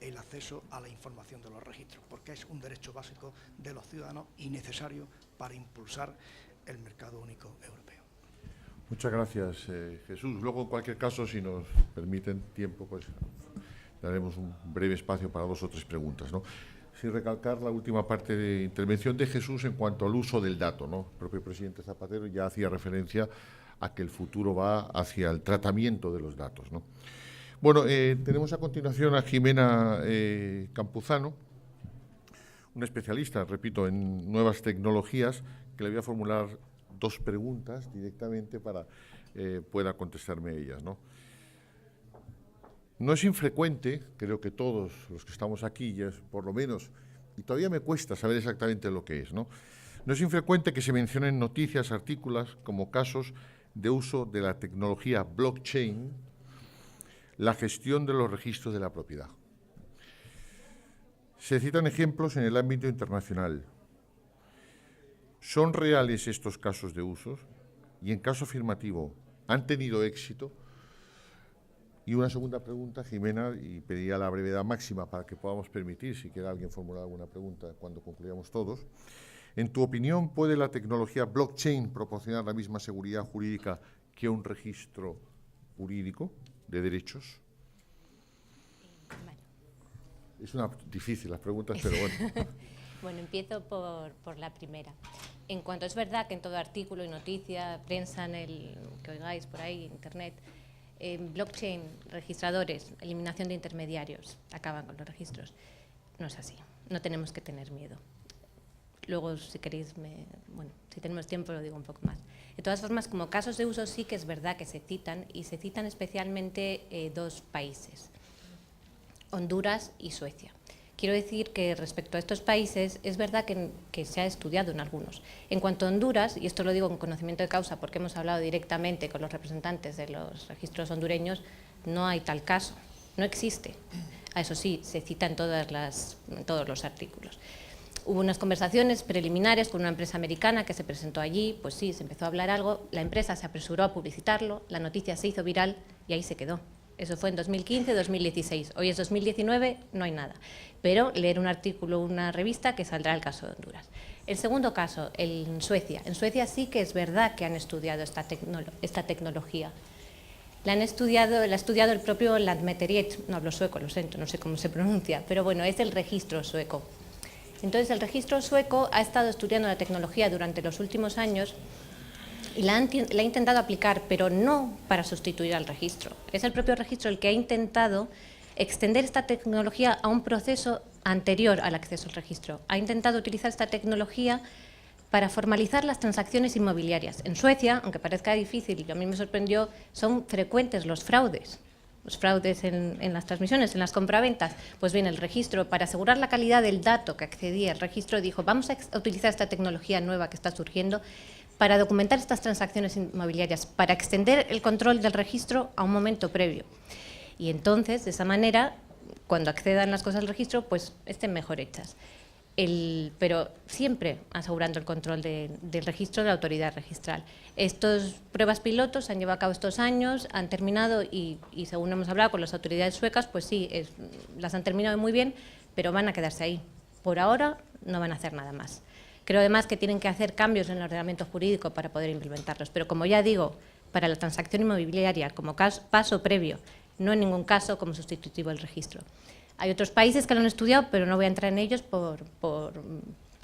el acceso a la información de los registros, porque es un derecho básico de los ciudadanos y necesario para impulsar el mercado único europeo. Muchas gracias, Jesús. Luego, en cualquier caso, si nos permiten tiempo, pues daremos un breve espacio para 2 o 3 preguntas, ¿no? Sin recalcar la última parte de intervención de Jesús en cuanto al uso del dato, ¿no? El propio presidente Zapatero ya hacía referencia a que el futuro va hacia el tratamiento de los datos, ¿no? Bueno, tenemos a continuación a Jimena Campuzano, una especialista, repito, en nuevas tecnologías, que le voy a formular 2 preguntas directamente para pueda contestarme ellas, ¿no? No es infrecuente, creo que todos los que estamos aquí, ya es por lo menos, y todavía me cuesta saber exactamente lo que es, ¿no? No es infrecuente que se mencionen noticias, artículos, como casos de uso de la tecnología blockchain, la gestión de los registros de la propiedad. Se citan ejemplos en el ámbito internacional. ¿Son reales estos casos de usos? Y en caso afirmativo, ¿han tenido éxito? Y una segunda pregunta, Jimena, y pediría la brevedad máxima para que podamos permitir, si quiere alguien formular alguna pregunta cuando concluyamos todos. En tu opinión, ¿puede la tecnología blockchain proporcionar la misma seguridad jurídica que un registro jurídico de derechos? Vale. Es una difícil las preguntas, pero bueno. Bueno, empiezo por la primera. En cuanto es verdad que en todo artículo y noticia, prensa, que oigáis por ahí, internet, blockchain, registradores, eliminación de intermediarios, acaban con los registros. No es así, no tenemos que tener miedo. Luego, si queréis, si tenemos tiempo lo digo un poco más. De todas formas, como casos de uso sí que es verdad que se citan, y se citan especialmente 2 países, Honduras y Suecia. Quiero decir que respecto a estos países es verdad que se ha estudiado en algunos. En cuanto a Honduras, y esto lo digo con conocimiento de causa porque hemos hablado directamente con los representantes de los registros hondureños, no hay tal caso, no existe. A eso sí, se cita en todos los artículos. Hubo unas conversaciones preliminares con una empresa americana que se presentó allí, pues sí, se empezó a hablar algo, la empresa se apresuró a publicitarlo, la noticia se hizo viral y ahí se quedó. Eso fue en 2015-2016. Hoy es 2019, no hay nada. Pero leer un artículo, una revista, que saldrá el caso de Honduras. El segundo caso, en Suecia. En Suecia sí que es verdad que han estudiado esta tecnología. La ha estudiado el propio Lantmäteriet, no hablo sueco, lo siento, no sé cómo se pronuncia, pero bueno, es el registro sueco. Entonces, el registro sueco ha estado estudiando la tecnología durante los últimos años y la ha intentado aplicar, pero no para sustituir al registro. Es el propio registro el que ha intentado extender esta tecnología a un proceso anterior al acceso al registro. Ha intentado utilizar esta tecnología para formalizar las transacciones inmobiliarias. En Suecia, aunque parezca difícil y a mí me sorprendió, son frecuentes los fraudes. los fraudes en las transmisiones, en las compraventas. Pues bien, el registro, para asegurar la calidad del dato que accedía, el registro dijo, vamos a utilizar esta tecnología nueva que está surgiendo para documentar estas transacciones inmobiliarias, para extender el control del registro a un momento previo. Y entonces, de esa manera, cuando accedan las cosas al registro, pues estén mejor hechas. Pero siempre asegurando el control del registro de la autoridad registral. Estas pruebas pilotos se han llevado a cabo estos años, han terminado y según hemos hablado con las autoridades suecas, pues sí, las han terminado muy bien, pero van a quedarse ahí. Por ahora no van a hacer nada más. Creo además que tienen que hacer cambios en el ordenamiento jurídico para poder implementarlos, pero como ya digo, para la transacción inmobiliaria como paso previo, no en ningún caso como sustitutivo del registro. Hay otros países que lo han estudiado, pero no voy a entrar en ellos por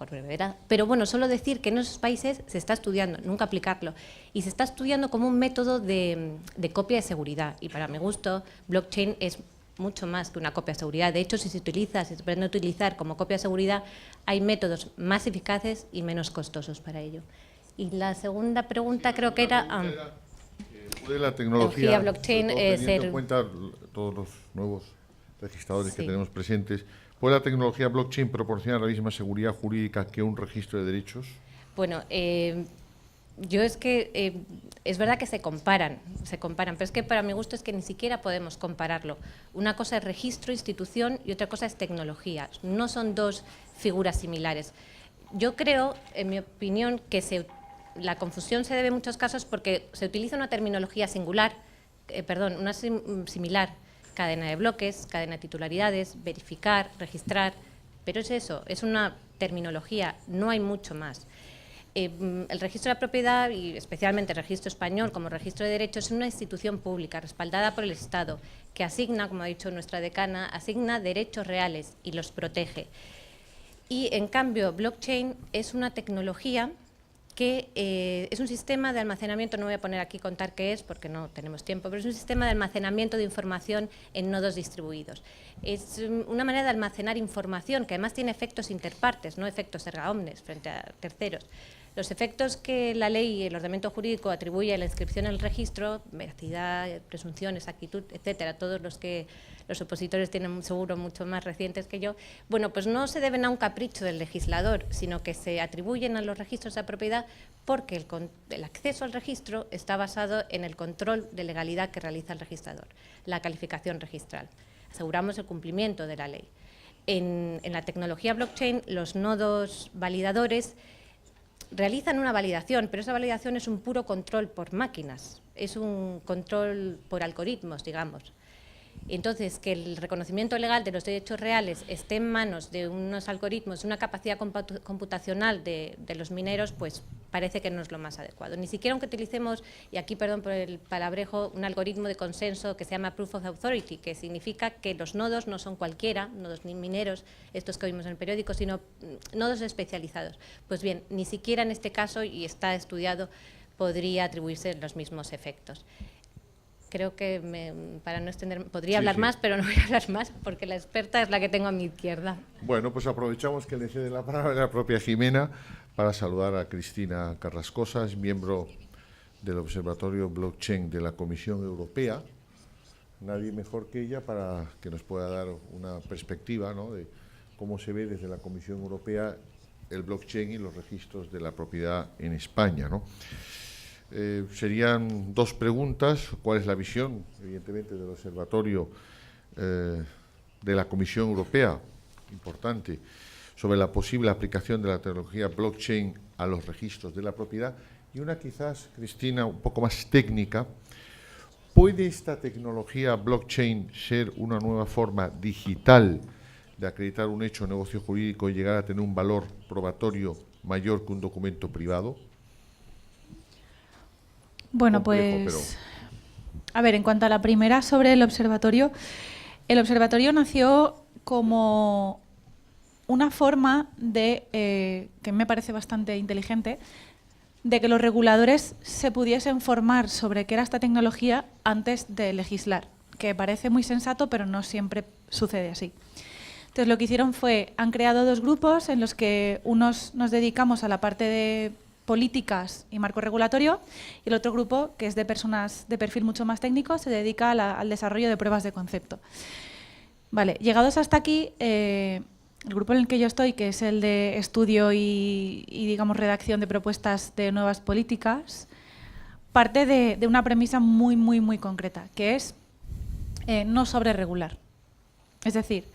brevedad. Pero bueno, solo decir que en esos países se está estudiando, nunca aplicarlo, y se está estudiando como un método de copia de seguridad. Y para mi gusto, blockchain es mucho más que una copia de seguridad. De hecho, si se pretende utilizar como copia de seguridad, hay métodos más eficaces y menos costosos para ello. Y la segunda pregunta creo que era... ¿Puede la tecnología blockchain teniendo en cuenta todos los nuevos registradores que tenemos presentes, ¿puede la tecnología blockchain proporcionar la misma seguridad jurídica que un registro de derechos? Bueno, yo es que es verdad que se comparan, pero es que para mi gusto es que ni siquiera podemos compararlo. Una cosa es registro, institución y otra cosa es tecnología. No son dos figuras similares. Yo creo, en mi opinión, que la confusión se debe en muchos casos porque se utiliza una terminología similar, cadena de bloques, cadena de titularidades, verificar, registrar, pero es eso, es una terminología, no hay mucho más. El registro de la propiedad, y especialmente el registro español como registro de derechos, es una institución pública respaldada por el Estado, que asigna, como ha dicho nuestra decana, asigna derechos reales y los protege. Y en cambio, blockchain es una tecnología que es un sistema de almacenamiento, no voy a poner aquí contar qué es porque no tenemos tiempo, pero es un sistema de almacenamiento de información en nodos distribuidos. Es una manera de almacenar información que además tiene efectos interpartes, no efectos erga omnes frente a terceros. Los efectos que la ley y el ordenamiento jurídico atribuye a la inscripción en el registro, veracidad, presunción, exactitud, etcétera, todos los que los opositores tienen seguro mucho más recientes que yo, bueno, pues no se deben a un capricho del legislador, sino que se atribuyen a los registros de propiedad porque el acceso al registro está basado en el control de legalidad que realiza el registrador, la calificación registral. Aseguramos el cumplimiento de la ley. En la tecnología blockchain, los nodos validadores realizan una validación, pero esa validación es un puro control por máquinas, es un control por algoritmos, digamos. Entonces, que el reconocimiento legal de los derechos reales esté en manos de unos algoritmos, una capacidad computacional de los mineros, pues parece que no es lo más adecuado. Ni siquiera aunque utilicemos, y aquí perdón por el palabrejo, un algoritmo de consenso que se llama Proof of Authority, que significa que los nodos no son cualquiera, nodos ni mineros, estos que oímos en el periódico, sino nodos especializados. Pues bien, ni siquiera en este caso, y está estudiado, podría atribuirse los mismos efectos. Creo que, para no extender, podría hablar más, pero no voy a hablar más porque la experta es la que tengo a mi izquierda. Bueno, pues aprovechamos que le cede la palabra a la propia Jimena para saludar a Cristina Carrascosas, miembro del Observatorio Blockchain de la Comisión Europea. Nadie mejor que ella para que nos pueda dar una perspectiva, ¿no?, de cómo se ve desde la Comisión Europea el blockchain y los registros de la propiedad en España, ¿no? Serían dos preguntas. ¿Cuál es la visión, evidentemente, del Observatorio de la Comisión Europea, importante, sobre la posible aplicación de la tecnología blockchain a los registros de la propiedad? Y una quizás, Cristina, un poco más técnica. ¿Puede esta tecnología blockchain ser una nueva forma digital de acreditar un hecho o negocio jurídico y llegar a tener un valor probatorio mayor que un documento privado? Bueno, pues, a ver, en cuanto a la primera sobre el observatorio nació como una forma de, que me parece bastante inteligente, de que los reguladores se pudiesen formar sobre qué era esta tecnología antes de legislar, que parece muy sensato, pero no siempre sucede así. Entonces, lo que hicieron fue, han creado dos grupos en los que unos nos dedicamos a la parte de políticas y marco regulatorio, y el otro grupo, que es de personas de perfil mucho más técnico, se dedica al desarrollo de pruebas de concepto. Vale, llegados hasta aquí, el grupo en el que yo estoy, que es el de estudio y digamos, redacción de propuestas de nuevas políticas, parte de una premisa muy, muy, muy concreta, que es no sobreregular. Es decir,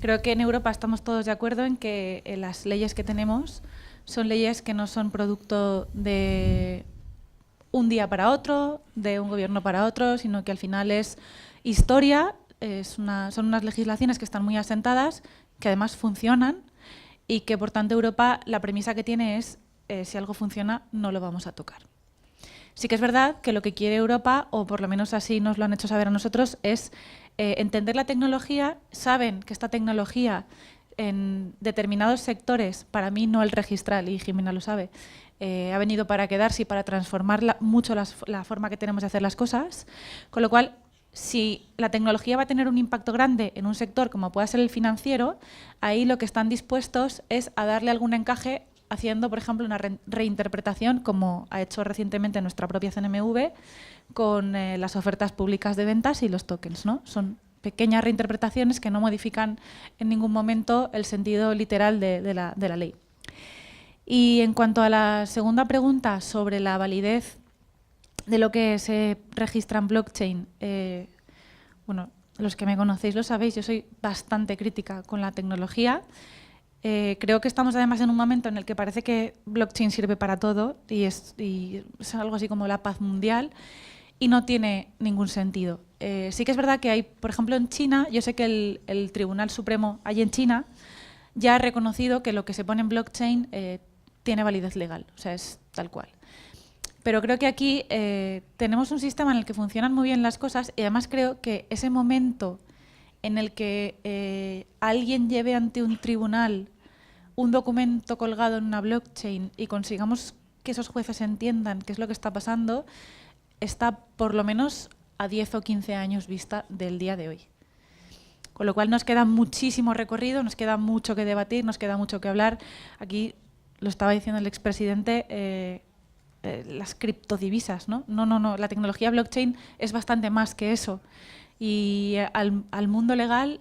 creo que en Europa estamos todos de acuerdo en que las leyes que tenemos son leyes que no son producto de un día para otro, de un gobierno para otro, sino que al final es historia, son unas legislaciones que están muy asentadas, que además funcionan y que por tanto Europa la premisa que tiene es si algo funciona no lo vamos a tocar. Sí que es verdad que lo que quiere Europa, o por lo menos así nos lo han hecho saber a nosotros, es entender la tecnología. Saben que esta tecnología en determinados sectores, para mí no el registral, y Jimena lo sabe, ha venido para quedarse y para transformar mucho la forma que tenemos de hacer las cosas, con lo cual, si la tecnología va a tener un impacto grande en un sector como pueda ser el financiero, ahí lo que están dispuestos es a darle algún encaje haciendo, por ejemplo, una reinterpretación, como ha hecho recientemente nuestra propia CNMV, con las ofertas públicas de ventas y los tokens, ¿no? Son pequeñas reinterpretaciones que no modifican en ningún momento el sentido literal de la ley. Y en cuanto a la segunda pregunta sobre la validez de lo que se registra en blockchain, bueno, los que me conocéis lo sabéis, yo soy bastante crítica con la tecnología. Creo que estamos además en un momento en el que parece que blockchain sirve para todo y es algo así como la paz mundial y no tiene ningún sentido. Sí que es verdad que hay, por ejemplo, en China, yo sé que el Tribunal Supremo allí en China ya ha reconocido que lo que se pone en blockchain tiene validez legal, o sea, es tal cual. Pero creo que aquí tenemos un sistema en el que funcionan muy bien las cosas y además creo que ese momento en el que alguien lleve ante un tribunal un documento colgado en una blockchain y consigamos que esos jueces entiendan qué es lo que está pasando, está por lo menos a 10 o 15 años vista del día de hoy. Con lo cual nos queda muchísimo recorrido, nos queda mucho que debatir, nos queda mucho que hablar. Aquí lo estaba diciendo el expresidente, las criptodivisas, ¿no? No, la tecnología blockchain es bastante más que eso. Y al mundo legal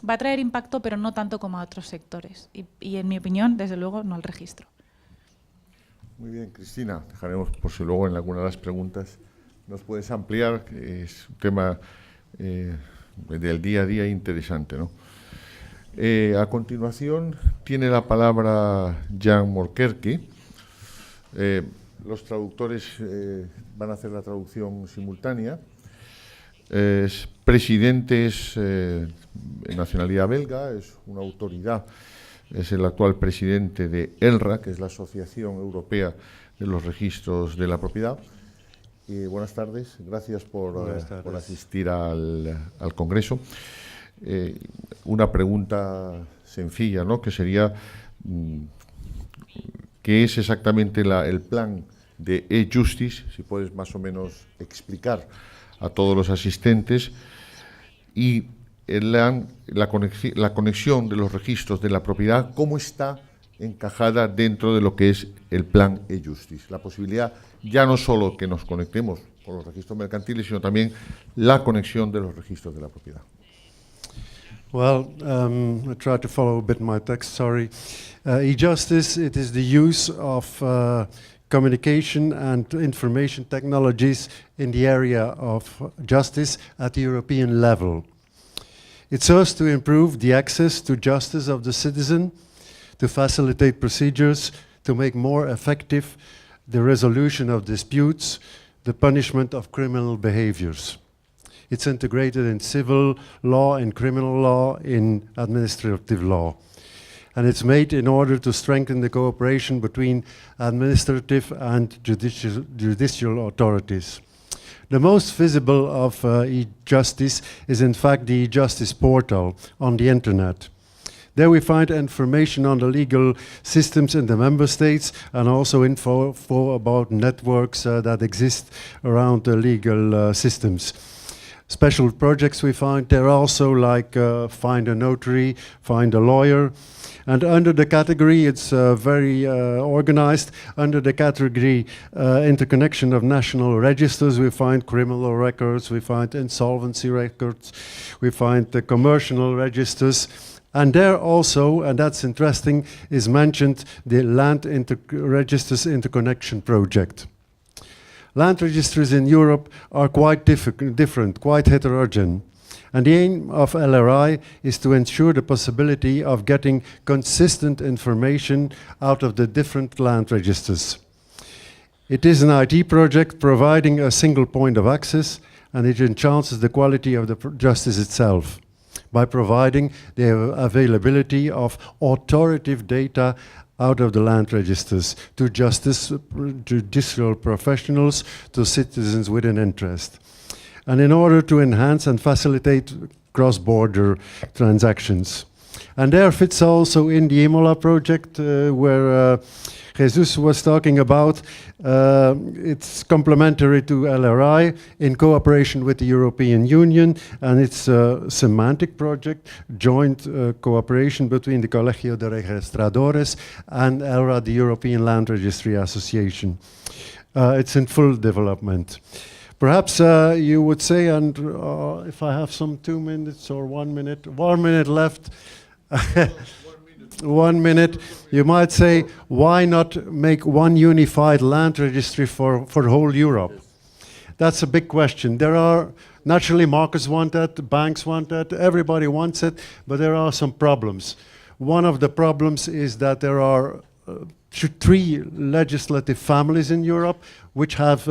va a traer impacto, pero no tanto como a otros sectores. Y en mi opinión, desde luego, no al registro. Muy bien, Cristina. Dejaremos por si luego en alguna de las preguntas nos puedes ampliar, que es un tema del día a día interesante, ¿no? A continuación tiene la palabra Jan Molkerke. Los traductores van a hacer la traducción simultánea. Es presidente, es de nacionalidad belga, es una autoridad, es el actual presidente de ELRA, que es la Asociación Europea de los Registros de la Propiedad. Buenas tardes, gracias por asistir al Congreso. Una pregunta sencilla, ¿no?, que sería, ¿qué es exactamente el plan de e-Justice? Si puedes más o menos explicar a todos los asistentes, y la conexión de los registros de la propiedad, ¿cómo está encajada dentro de lo que es el plan e-Justice? La posibilidad ya no solo que nos conectemos con los registros mercantiles, sino también la conexión de los registros de la propiedad. Well, I tried to follow a bit my text, sorry. E-Justice, it is the use of communication and information technologies in the area of justice at the European level. It serves to improve the access to justice of the citizen, to facilitate procedures, to make more effective the resolution of disputes, the punishment of criminal behaviors. It's integrated in civil law, in criminal law, in administrative law. And it's made in order to strengthen the cooperation between administrative and judicial authorities. The most visible of e-Justice is in fact the e-Justice portal on the internet. There we find information on the legal systems in the member states and also info about networks that exist around the legal systems. special projects we find there also, like find a notary, find a lawyer. And under the category, it's very organized. Under the category interconnection of national registers, we find criminal records, we find insolvency records, we find the commercial registers. And there also, and that's interesting, is mentioned the Land Registers Interconnection Project. Land registers in Europe are quite different, quite heterogeneous. And the aim of LRI is to ensure the possibility of getting consistent information out of the different land registers. It is an IT project providing a single point of access, and it enhances the quality of the justice itself by providing the availability of authoritative data out of the land registers to judicial professionals, to citizens with an interest. And in order to enhance and facilitate cross-border transactions. And there fits also in the Imola project where Jesus was talking about. It's complementary to LRI in cooperation with the European Union, and it's a semantic project, joint cooperation between the Colegio de Registradores and ELRA, the European Land Registry Association. It's in full development. Perhaps you would say, and if I have some 2 minutes or 1 minute left, 1 minute, you might say, why not make one unified land registry for whole Europe? That's a big question. There are, naturally markets want that, banks want that, everybody wants it, but there are some problems. One of the problems is that there are 3 legislative families in Europe which have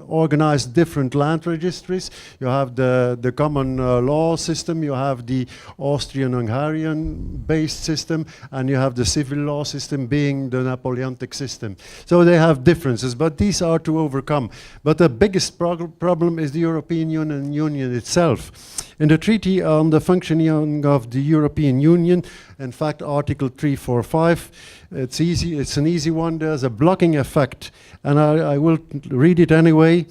organized different land registries. You have the common law system, you have the Austrian-Hungarian based system, and you have the civil law system being the Napoleonic system. So they have differences, but these are to overcome. But the biggest problem is the European Union itself. In the Treaty on the Functioning of the European Union, in fact, Article 345, it's an easy one. There's a blocking effect, and I will read it anyway.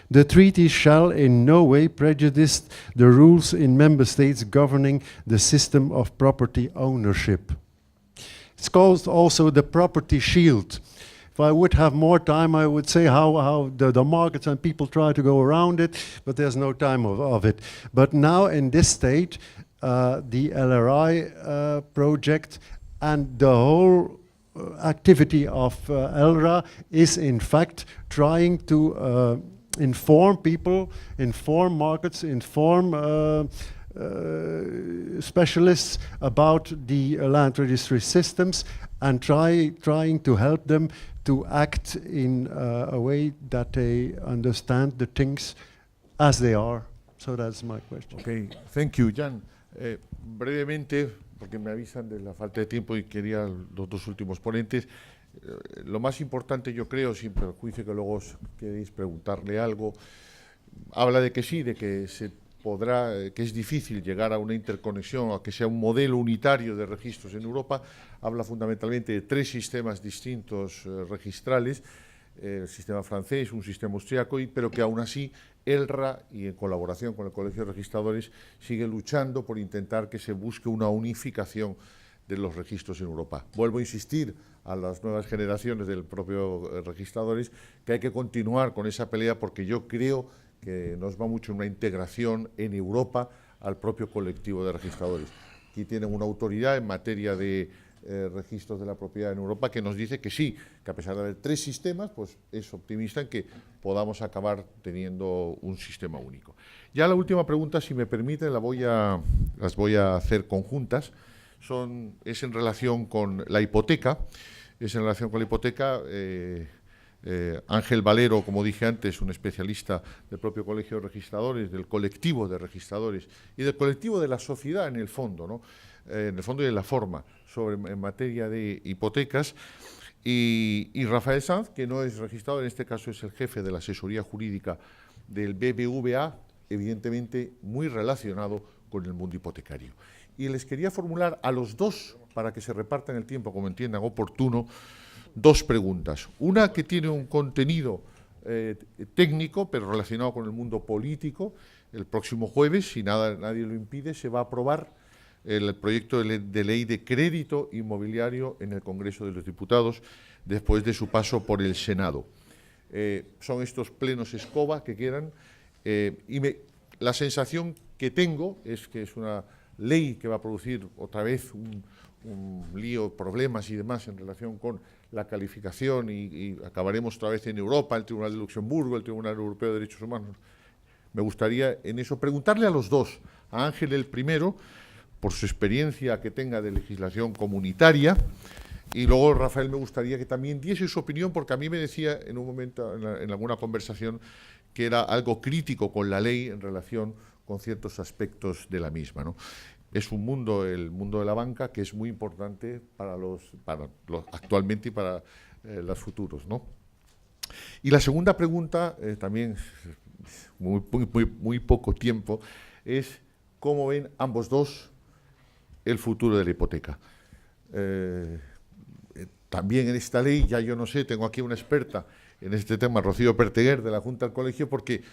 The treaty shall in no way prejudice the rules in member states governing the system of property ownership. It's called also the property shield. If I would have more time, I would say how the markets and people try to go around it, but there's no time of it. But now in this state, the LRI project and the whole activity of ELRA is in fact trying to inform people, inform markets, inform specialists about the land registry systems, and trying to help them to act in a way that they understand the things as they are. So that's my question. Okay, thank you, Jan. Brevemente, porque me avisan de la falta de tiempo y quería los 2 últimos ponentes. Lo más importante, yo creo, sin perjuicio que luego os queréis preguntarle algo, habla de que sí, de que se podrá, que es difícil llegar a una interconexión, a que sea un modelo unitario de registros en Europa. Habla fundamentalmente de 3 sistemas distintos registrales, el sistema francés, un sistema austriaco, pero que aún así ELRA, y en colaboración con el Colegio de Registradores, sigue luchando por intentar que se busque una unificación de los registros en Europa. Vuelvo a insistir a las nuevas generaciones del propio registradores que hay que continuar con esa pelea, porque yo creo que nos va mucho una integración en Europa al propio colectivo de registradores. Aquí tienen una autoridad en materia de registros de la propiedad en Europa que nos dice que sí, que a pesar de haber 3 sistemas, pues es optimista en que podamos acabar teniendo un sistema único. Ya la última pregunta, si me permiten, las voy a hacer conjuntas. Es en relación con la hipoteca. Ángel Valero, como dije antes, un especialista del propio Colegio de Registradores, del colectivo de registradores y del colectivo de la sociedad en el fondo, ¿no? En el fondo y de la forma, en materia de hipotecas. Y Rafael Sanz, que no es registrador, en este caso es el jefe de la asesoría jurídica del BBVA, evidentemente muy relacionado con el mundo hipotecario. Y les quería formular a los 2, para que se repartan el tiempo como entiendan oportuno, 2 preguntas. Una que tiene un contenido técnico, pero relacionado con el mundo político. El próximo jueves, si nadie lo impide, se va a aprobar el proyecto de ley de crédito inmobiliario en el Congreso de los Diputados, después de su paso por el Senado. Son estos plenos escoba que quedan, y la sensación que tengo es que es una ley que va a producir otra vez un lío, problemas y demás en relación con la calificación, y acabaremos otra vez en Europa, el Tribunal de Luxemburgo, el Tribunal Europeo de Derechos Humanos. Me gustaría en eso preguntarle a los dos, a Ángel el primero, por su experiencia que tenga de legislación comunitaria, y luego Rafael me gustaría que también diese su opinión, porque a mí me decía en un momento, en alguna conversación, que era algo crítico con la ley en relación con ciertos aspectos de la misma, ¿no? Es un mundo, el mundo de la banca, que es muy importante para los actualmente y para los futuros, ¿no? Y la segunda pregunta, también muy poco tiempo, es cómo ven ambos dos el futuro de la hipoteca. También en esta ley, ya yo no sé, tengo aquí una experta en este tema, Rocío Perteguer, de la Junta del Colegio, porque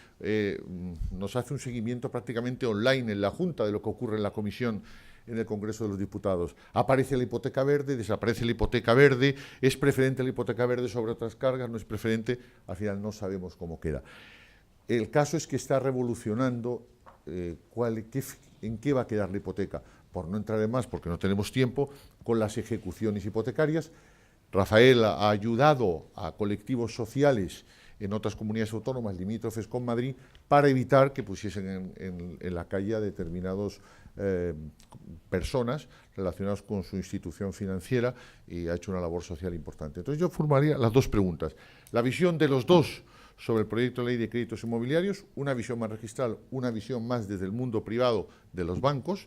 nos hace un seguimiento prácticamente online en la Junta de lo que ocurre en la Comisión en el Congreso de los Diputados. Aparece la hipoteca verde, desaparece la hipoteca verde, es preferente la hipoteca verde sobre otras cargas, no es preferente, al final no sabemos cómo queda. El caso es que está revolucionando en qué va a quedar la hipoteca, por no entrar en más, porque no tenemos tiempo, con las ejecuciones hipotecarias. Rafael ha ayudado a colectivos sociales en otras comunidades autónomas limítrofes con Madrid para evitar que pusiesen en la calle a determinadas personas relacionadas con su institución financiera, y ha hecho una labor social importante. Entonces yo formaría las dos preguntas. La visión de los dos sobre el proyecto de ley de créditos inmobiliarios, una visión más registral, una visión más desde el mundo privado de los bancos,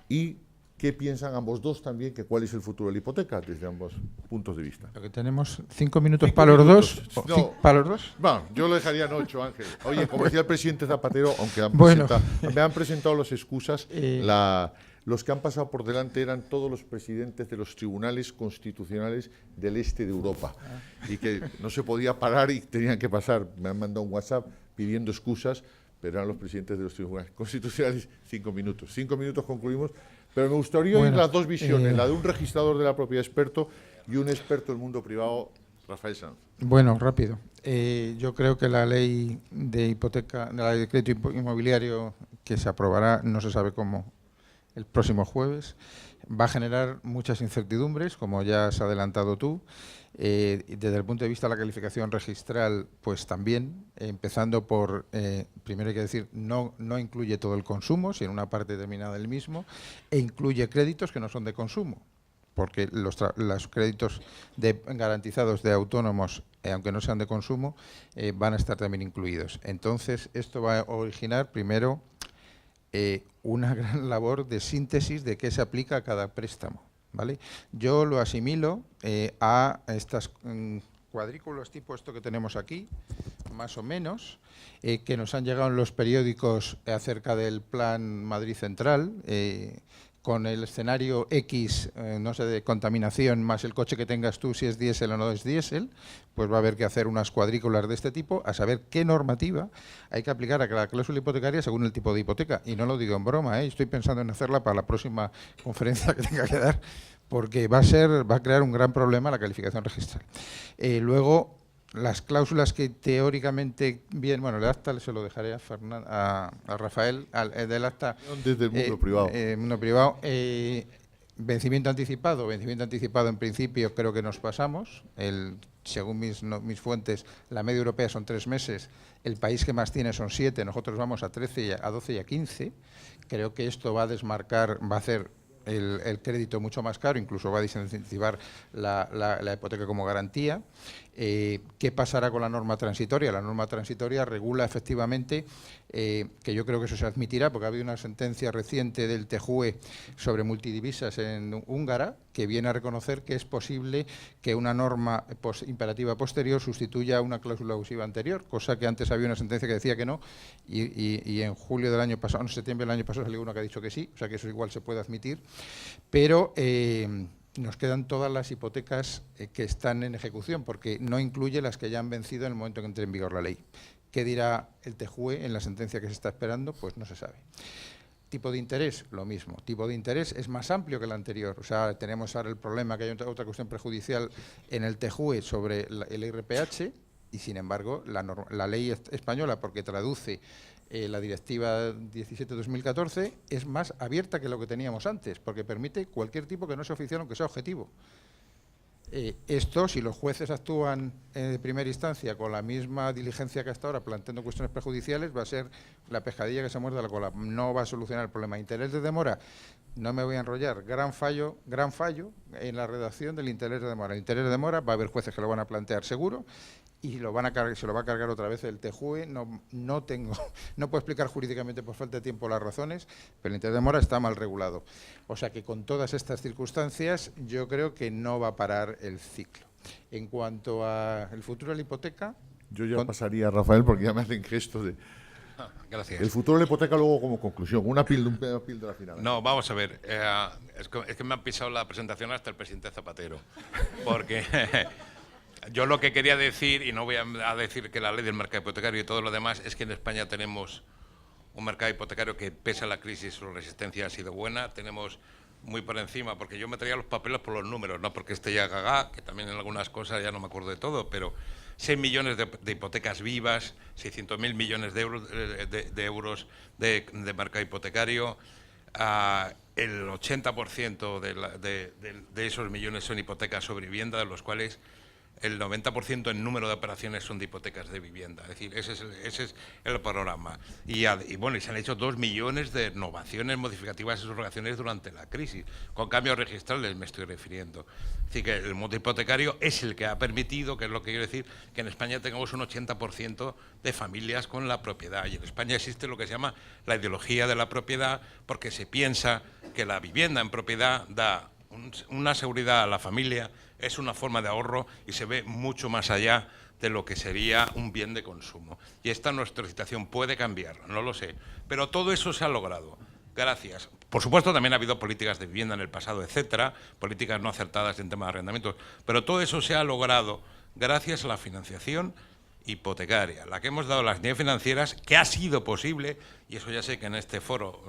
y qué piensan ambos dos también, que cuál es el futuro de la hipoteca desde ambos puntos de vista. Lo que tenemos 5 minutos para los dos. No, ¿Para los dos? Bueno, yo lo dejaría en 8, Ángel. Oye, como decía el presidente Zapatero, aunque me han presentado las excusas, los que han pasado por delante eran todos los presidentes de los tribunales constitucionales del este de Europa, y que no se podía parar y tenían que pasar. Me han mandado un WhatsApp pidiendo excusas, pero eran los presidentes de los tribunales constitucionales. 5 minutos. 5 minutos concluimos. Pero me gustaría oír las dos visiones, la de un registrador de la propiedad experto y un experto del mundo privado, Rafael Sanz. Bueno, rápido. Yo creo que la ley de hipoteca, la ley de crédito inmobiliario que se aprobará, no se sabe cómo, el próximo jueves, va a generar muchas incertidumbres, como ya has adelantado tú. Desde el punto de vista de la calificación registral, pues también, empezando por, primero hay que decir, no incluye todo el consumo, sino una parte determinada del mismo, e incluye créditos que no son de consumo, porque los créditos garantizados de autónomos, aunque no sean de consumo, van a estar también incluidos. Entonces, esto va a originar, primero, una gran labor de síntesis de qué se aplica a cada préstamo, ¿vale? Yo lo asimilo a estas cuadrículos tipo esto que tenemos aquí, más o menos, que nos han llegado en los periódicos acerca del Plan Madrid Central, con el escenario X, no sé, de contaminación, más el coche que tengas tú, si es diésel o no es diésel, pues va a haber que hacer unas cuadrículas de este tipo, a saber qué normativa hay que aplicar a cada cláusula hipotecaria según el tipo de hipoteca. Y no lo digo en broma, estoy pensando en hacerla para la próxima conferencia que tenga que dar, porque va a crear un gran problema la calificación registral. Luego, las cláusulas que teóricamente bien, bueno, el acta se lo dejaré a Rafael, del acta desde el mundo privado. Vencimiento anticipado en principio creo que nos pasamos. Según mis fuentes, la media europea son 3 meses, el país que más tiene son 7, nosotros vamos a 13, a 12 y a 15. Creo que esto va a desmarcar, va a hacer el crédito mucho más caro, incluso va a desincentivar la hipoteca como garantía. ¿Qué pasará con la norma transitoria? La norma transitoria regula efectivamente, que yo creo que eso se admitirá, porque ha habido una sentencia reciente del TJUE sobre multidivisas en húngara, que viene a reconocer que es posible que una norma imperativa posterior sustituya a una cláusula abusiva anterior, cosa que antes había una sentencia que decía que no, y en julio del año pasado, en septiembre del año pasado salió una que ha dicho que sí, o sea que eso igual se puede admitir, pero nos quedan todas las hipotecas que están en ejecución, porque no incluye las que ya han vencido en el momento que entre en vigor la ley. ¿Qué dirá el TJUE en la sentencia que se está esperando? Pues no se sabe. Tipo de interés, lo mismo. Tipo de interés es más amplio que el anterior. O sea, tenemos ahora el problema que hay otra cuestión prejudicial en el TJUE sobre el IRPH y, sin embargo, la ley española, porque traduce la Directiva 17/2014, es más abierta que lo que teníamos antes, porque permite cualquier tipo que no sea oficial, aunque sea objetivo. Esto, si los jueces actúan de primera instancia con la misma diligencia que hasta ahora, planteando cuestiones prejudiciales, va a ser la pescadilla que se muerde la cola. No va a solucionar el problema. Interés de demora, no me voy a enrollar, gran fallo en la redacción del interés de demora. El interés de demora va a haber jueces que lo van a plantear seguro y se lo va a cargar otra vez el TJUE. No puedo explicar jurídicamente por falta de tiempo las razones, pero el interés de demora está mal regulado. O sea que con todas estas circunstancias yo creo que no va a parar el ciclo. En cuanto al futuro de la hipoteca... Yo ya pasaría a Rafael porque ya me hacen gestos de... Gracias. El futuro de la hipoteca luego como conclusión, una píldora final. No, vamos a ver, es que me han pisado la presentación hasta el presidente Zapatero, porque yo lo que quería decir, y no voy a decir que la ley del mercado hipotecario y todo lo demás, es que en España tenemos un mercado hipotecario que, pese a la crisis, su resistencia ha sido buena, tenemos muy por encima, porque yo me traía los papeles por los números, no porque esté ya gaga, que también en algunas cosas ya no me acuerdo de todo, pero 6 millones de hipotecas vivas, 600.000 millones de euros de mercado hipotecario, el 80% de esos millones son hipotecas sobre vivienda, de los cuales el 90% en número de operaciones son de hipotecas de vivienda. Es decir, ese es el panorama. Y bueno, y se han hecho 2 millones de innovaciones modificativas y subrogaciones durante la crisis, con cambios registrales me estoy refiriendo. Es decir, que el mundo hipotecario es el que ha permitido, que es lo que quiero decir, que en España tengamos un 80% de familias con la propiedad. Y en España existe lo que se llama la ideología de la propiedad, porque se piensa que la vivienda en propiedad da una seguridad a la familia, es una forma de ahorro y se ve mucho más allá de lo que sería un bien de consumo. Y esta nuestra situación puede cambiar, no lo sé, pero todo eso se ha logrado gracias. Por supuesto, también ha habido políticas de vivienda en el pasado, etcétera, políticas no acertadas en temas de arrendamientos, pero todo eso se ha logrado gracias a la financiación hipotecaria, la que hemos dado a las entidades financieras, que ha sido posible, y eso ya sé que en este foro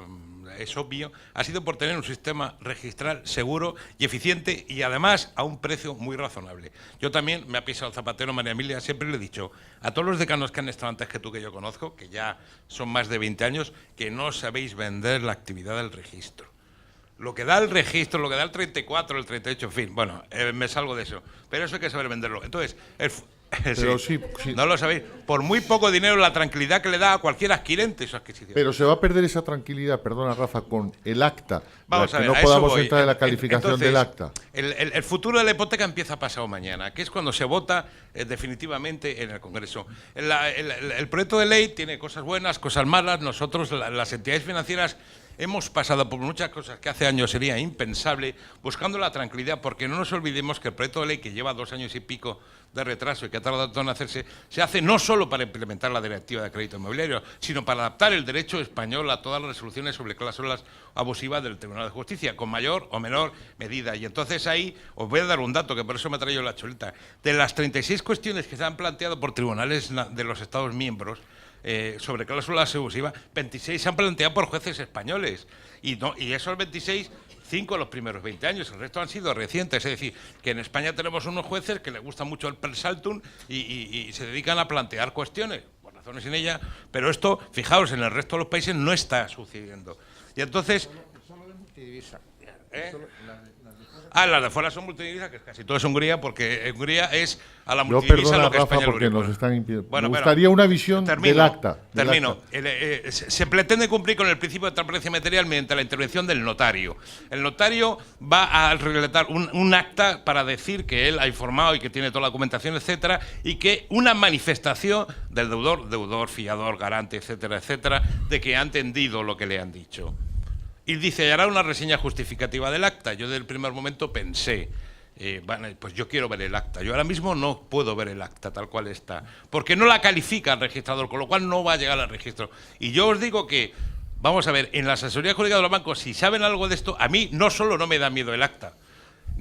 es obvio, ha sido por tener un sistema registral seguro y eficiente y además a un precio muy razonable. Yo también, me ha pisado el Zapatero, María Emilia, siempre le he dicho a todos los decanos que han estado antes que tú, que yo conozco, que ya son más de 20 años, que no sabéis vender la actividad del registro. Lo que da el registro, lo que da el 34, el 38, en fin, bueno, me salgo de eso, pero eso hay que saber venderlo. Entonces, Pero sí, sí. no lo sabéis. Por muy poco dinero, la tranquilidad que le da a cualquier adquirente su adquisición. Pero se va a perder esa tranquilidad, perdona Rafa, con el acta. Vamos a ver, no a podamos eso voy. entrar en la calificación Entonces, del acta. El futuro de la hipoteca empieza pasado mañana, que es cuando se vota definitivamente en el Congreso. El proyecto de ley tiene cosas buenas, cosas malas. Nosotros, las entidades financieras, hemos pasado por muchas cosas que hace años sería impensable, buscando la tranquilidad, porque no nos olvidemos que el proyecto de ley, que lleva 2 años y pico de retraso y que ha tardado tanto en hacerse, se hace no solo para implementar la Directiva de Crédito Inmobiliario, sino para adaptar el derecho español a todas las resoluciones sobre cláusulas abusivas del Tribunal de Justicia, con mayor o menor medida. Y entonces ahí os voy a dar un dato, que por eso me he traído la cholita. De las 36 cuestiones que se han planteado por tribunales de los Estados miembros, sobre cláusulas abusivas, 26 se han planteado por jueces españoles. Y esos 26, 5 en los primeros 20 años, el resto han sido recientes. Es decir, que en España tenemos unos jueces que les gusta mucho el per saltum y se dedican a plantear cuestiones, por razones sin ella, pero esto, fijaos, en el resto de los países no está sucediendo. Y entonces... Solo de multidivisa. Las de fuera son multidivisa, que casi todo es Hungría, porque Hungría es a la multidivisa lo que Rafa, España porque nos están impidiendo. Bueno, me gustaría una visión termino, del acta. Termino. Se pretende cumplir con el principio de transparencia material mediante la intervención del notario. El notario va a relatar un acta para decir que él ha informado y que tiene toda la documentación, etcétera, y que una manifestación del deudor, fiador, garante, etcétera, etcétera, de que ha entendido lo que le han dicho. Y dice, hará una reseña justificativa del acta. Yo desde el primer momento pensé, pues yo quiero ver el acta. Yo ahora mismo no puedo ver el acta tal cual está, porque no la califica el registrador, con lo cual no va a llegar al registro. Y yo os digo que, vamos a ver, en la asesoría jurídica de los bancos, si saben algo de esto, a mí no solo no me da miedo el acta,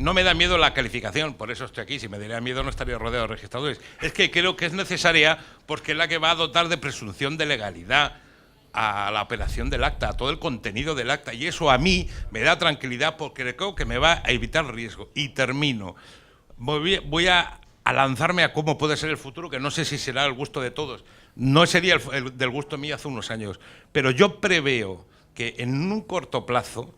no me da miedo la calificación, por eso estoy aquí. Si me diera miedo no estaría rodeado de registradores. Es que creo que es necesaria porque es la que va a dotar de presunción de legalidad a la operación del acta, a todo el contenido del acta. Y eso a mí me da tranquilidad porque creo que me va a evitar riesgo. Y termino. Voy a lanzarme a cómo puede ser el futuro, que no sé si será el gusto de todos. No sería el del gusto mío hace unos años. Pero yo preveo que en un corto plazo,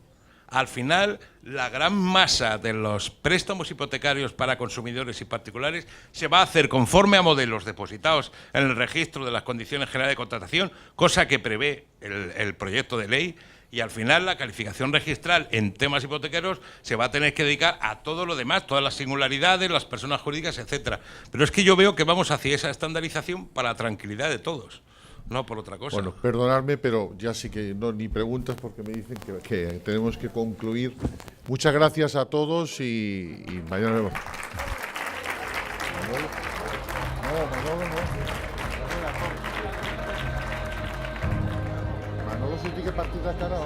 al final, la gran masa de los préstamos hipotecarios para consumidores y particulares se va a hacer conforme a modelos depositados en el registro de las condiciones generales de contratación, cosa que prevé el proyecto de ley, y al final la calificación registral en temas hipotecarios se va a tener que dedicar a todo lo demás, todas las singularidades, las personas jurídicas, etcétera. Pero es que yo veo que vamos hacia esa estandarización para la tranquilidad de todos. No por otra cosa. Bueno, perdonadme, pero ya sí que no ni preguntas porque me dicen que tenemos que concluir. Muchas gracias a todos y mañana vemos. Manolo se tiene que partir la cara.